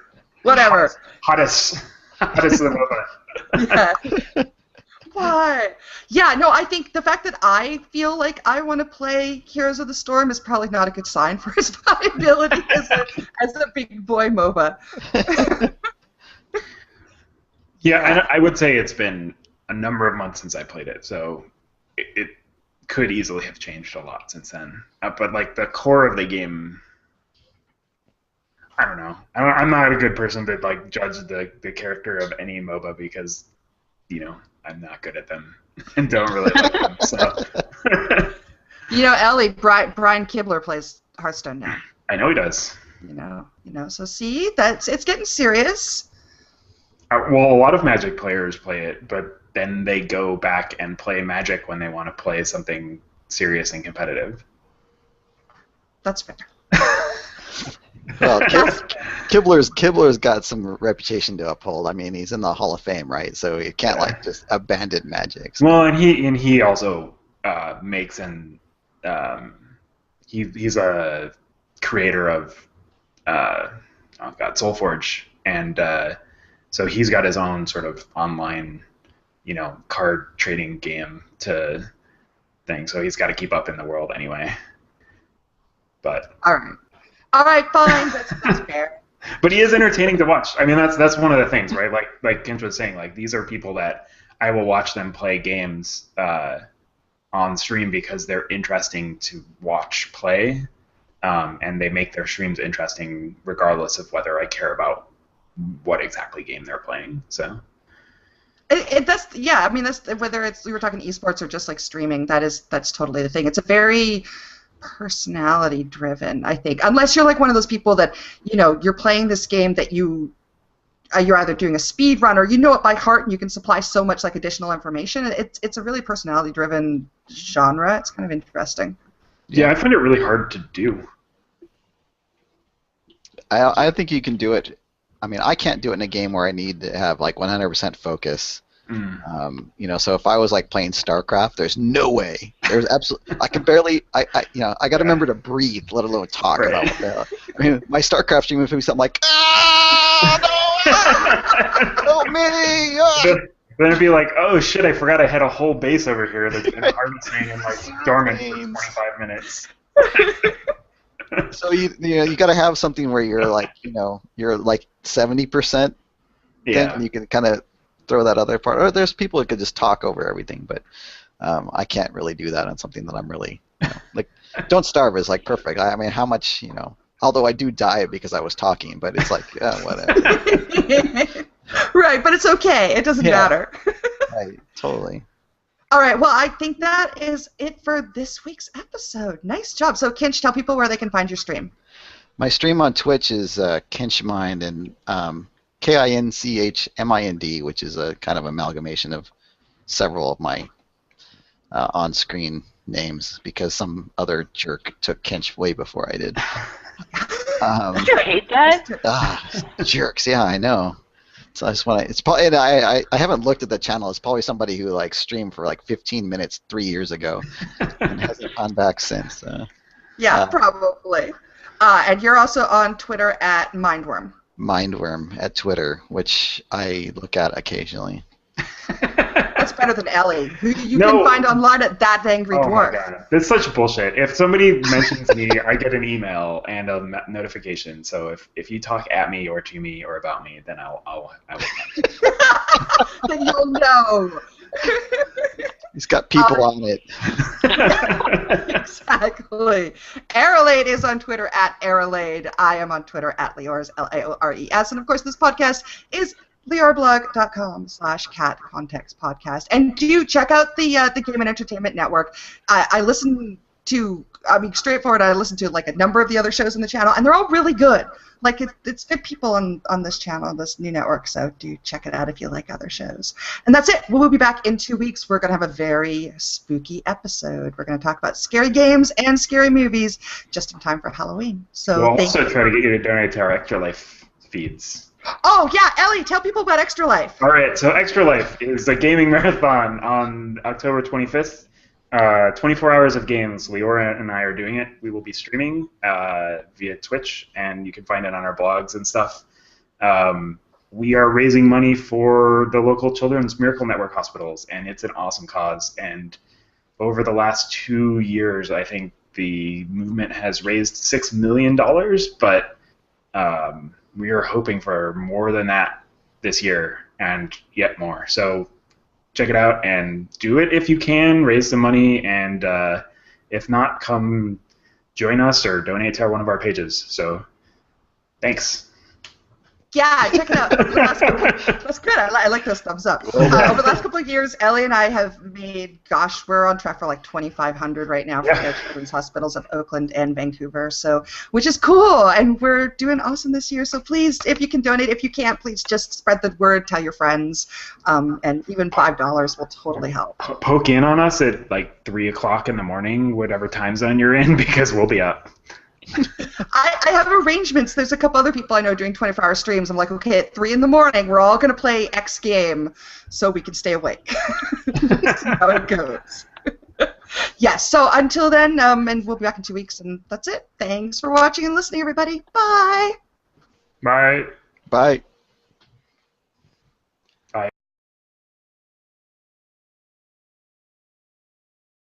Hottest of the MOBA. Yeah. Why? Yeah, no, I think the fact that I feel like I want to play Heroes of the Storm is probably not a good sign for his viability as a big boy MOBA. Yeah, I would say it's been a number of months since I played it, so it could easily have changed a lot since then. But like the core of the game, I don't know. I'm not a good person to like judge the character of any MOBA because, I'm not good at them and don't really like them. So. Ellie, Brian Kibler plays Hearthstone now. I know he does. So see, it's getting serious. Well, a lot of Magic players play it, but then they go back and play Magic when they want to play something serious and competitive. That's fair. Well, Kibler's got some reputation to uphold. I mean, he's in the Hall of Fame, right? So you can't just abandon Magic. So. Well, and he also makes he's a creator of Soulforge, and so he's got his own sort of online, card trading game thing. So he's got to keep up in the world anyway. But all right, fine. That's fair. But he is entertaining to watch. I mean, that's one of the things, right? Like Kinch was saying, like these are people that I will watch them play games on stream because they're interesting to watch play, and they make their streams interesting regardless of whether I care about what exactly game they're playing. So. That's whether it's we were talking esports or just like streaming. That's totally the thing. It's a very personality driven, I think, unless you're like one of those people that you're playing this game that you're either doing a speed run or you know it by heart and you can supply so much like additional information. It's a really personality driven genre. It's kind of interesting. Yeah, I find it really hard to do. I think you can do it. I mean, I can't do it in a game where I need to have like 100% focus. So if I was like playing StarCraft, there's no way. There's absolutely. I can barely. I got to remember to breathe, let alone talk about what the hell. I mean, my StarCraft stream would be something like, help me! Then it'd be like, oh shit, I forgot I had a whole base over here that's been harvesting and like dormant for 25 minutes. So you got to have something where you're like you're like 70%. Yeah. And you can kind of throw that other part. Or there's people that could just talk over everything, but I can't really do that on something that I'm really like. Don't Starve is like perfect. I mean, how much Although I do die because I was talking, but it's like whatever. Right, but it's okay. It doesn't matter. Right, totally. All right, well, I think that is it for this week's episode. Nice job. So, Kinch, tell people where they can find your stream. My stream on Twitch is Kinchmind, and Kinchmind, which is a kind of amalgamation of several of my on-screen names because some other jerk took Kinch way before I did. Don't you hate that? Jerks, yeah, I know. So I just want to. It's probably. And I haven't looked at the channel. It's probably somebody who like streamed for like 15 minutes 3 years ago and hasn't gone back since. Yeah, probably. And you're also on Twitter at Mindworm. Mindworm at Twitter, which I look at occasionally. That's better than Ellie, who you can find online at That Angry Dwarf. Oh my god, that's such bullshit. If somebody mentions me, I get an email and a notification. So if you talk at me or to me or about me, then I will. Then you'll know. He's got people on it. Exactly. Arolaide is on Twitter at Arolaide. I am on Twitter at Liores, Laores. And of course, this podcast is LioreBlog.com/Cat Context Podcast. And do check out the Game and Entertainment Network. I listen to, straightforward, I listen to like a number of the other shows on the channel, and they're all really good. Like, it's good people on this channel, this new network, so do check it out if you like other shows. And that's it. We'll be back in 2 weeks. We're going to have a very spooky episode. We're going to talk about scary games and scary movies just in time for Halloween. So we'll also try to get you to donate to our Extra Life feeds. Oh, yeah, Ellie, tell people about Extra Life. All right, so Extra Life is a gaming marathon on October 25th. 24 hours of games. Liore and I are doing it. We will be streaming via Twitch, and you can find it on our blogs and stuff. We are raising money for the local Children's Miracle Network hospitals, and it's an awesome cause. And over the last 2 years, I think the movement has raised $6 million, but we are hoping for more than that this year and yet more. So check it out and do it if you can. Raise some money, and if not, come join us or donate to one of our pages. So thanks. Yeah, check it out. That's good. I like those thumbs up. Over the last couple of years, Ellie and I have made, we're on track for like 2,500 right now for the children's hospitals of Oakland and Vancouver, so which is cool, and we're doing awesome this year. So please, if you can donate, if you can't, please just spread the word, tell your friends, and even $5 will totally help. Poke in on us at like 3 o'clock in the morning, whatever time zone you're in, because we'll be up. I have arrangements. There's a couple other people I know doing 24-hour streams. I'm like, okay, at 3 in the morning, we're all going to play X game so we can stay awake. That's how it goes. Yes, so until then, and we'll be back in 2 weeks, and that's it. Thanks for watching and listening, everybody. Bye. Bye. Bye.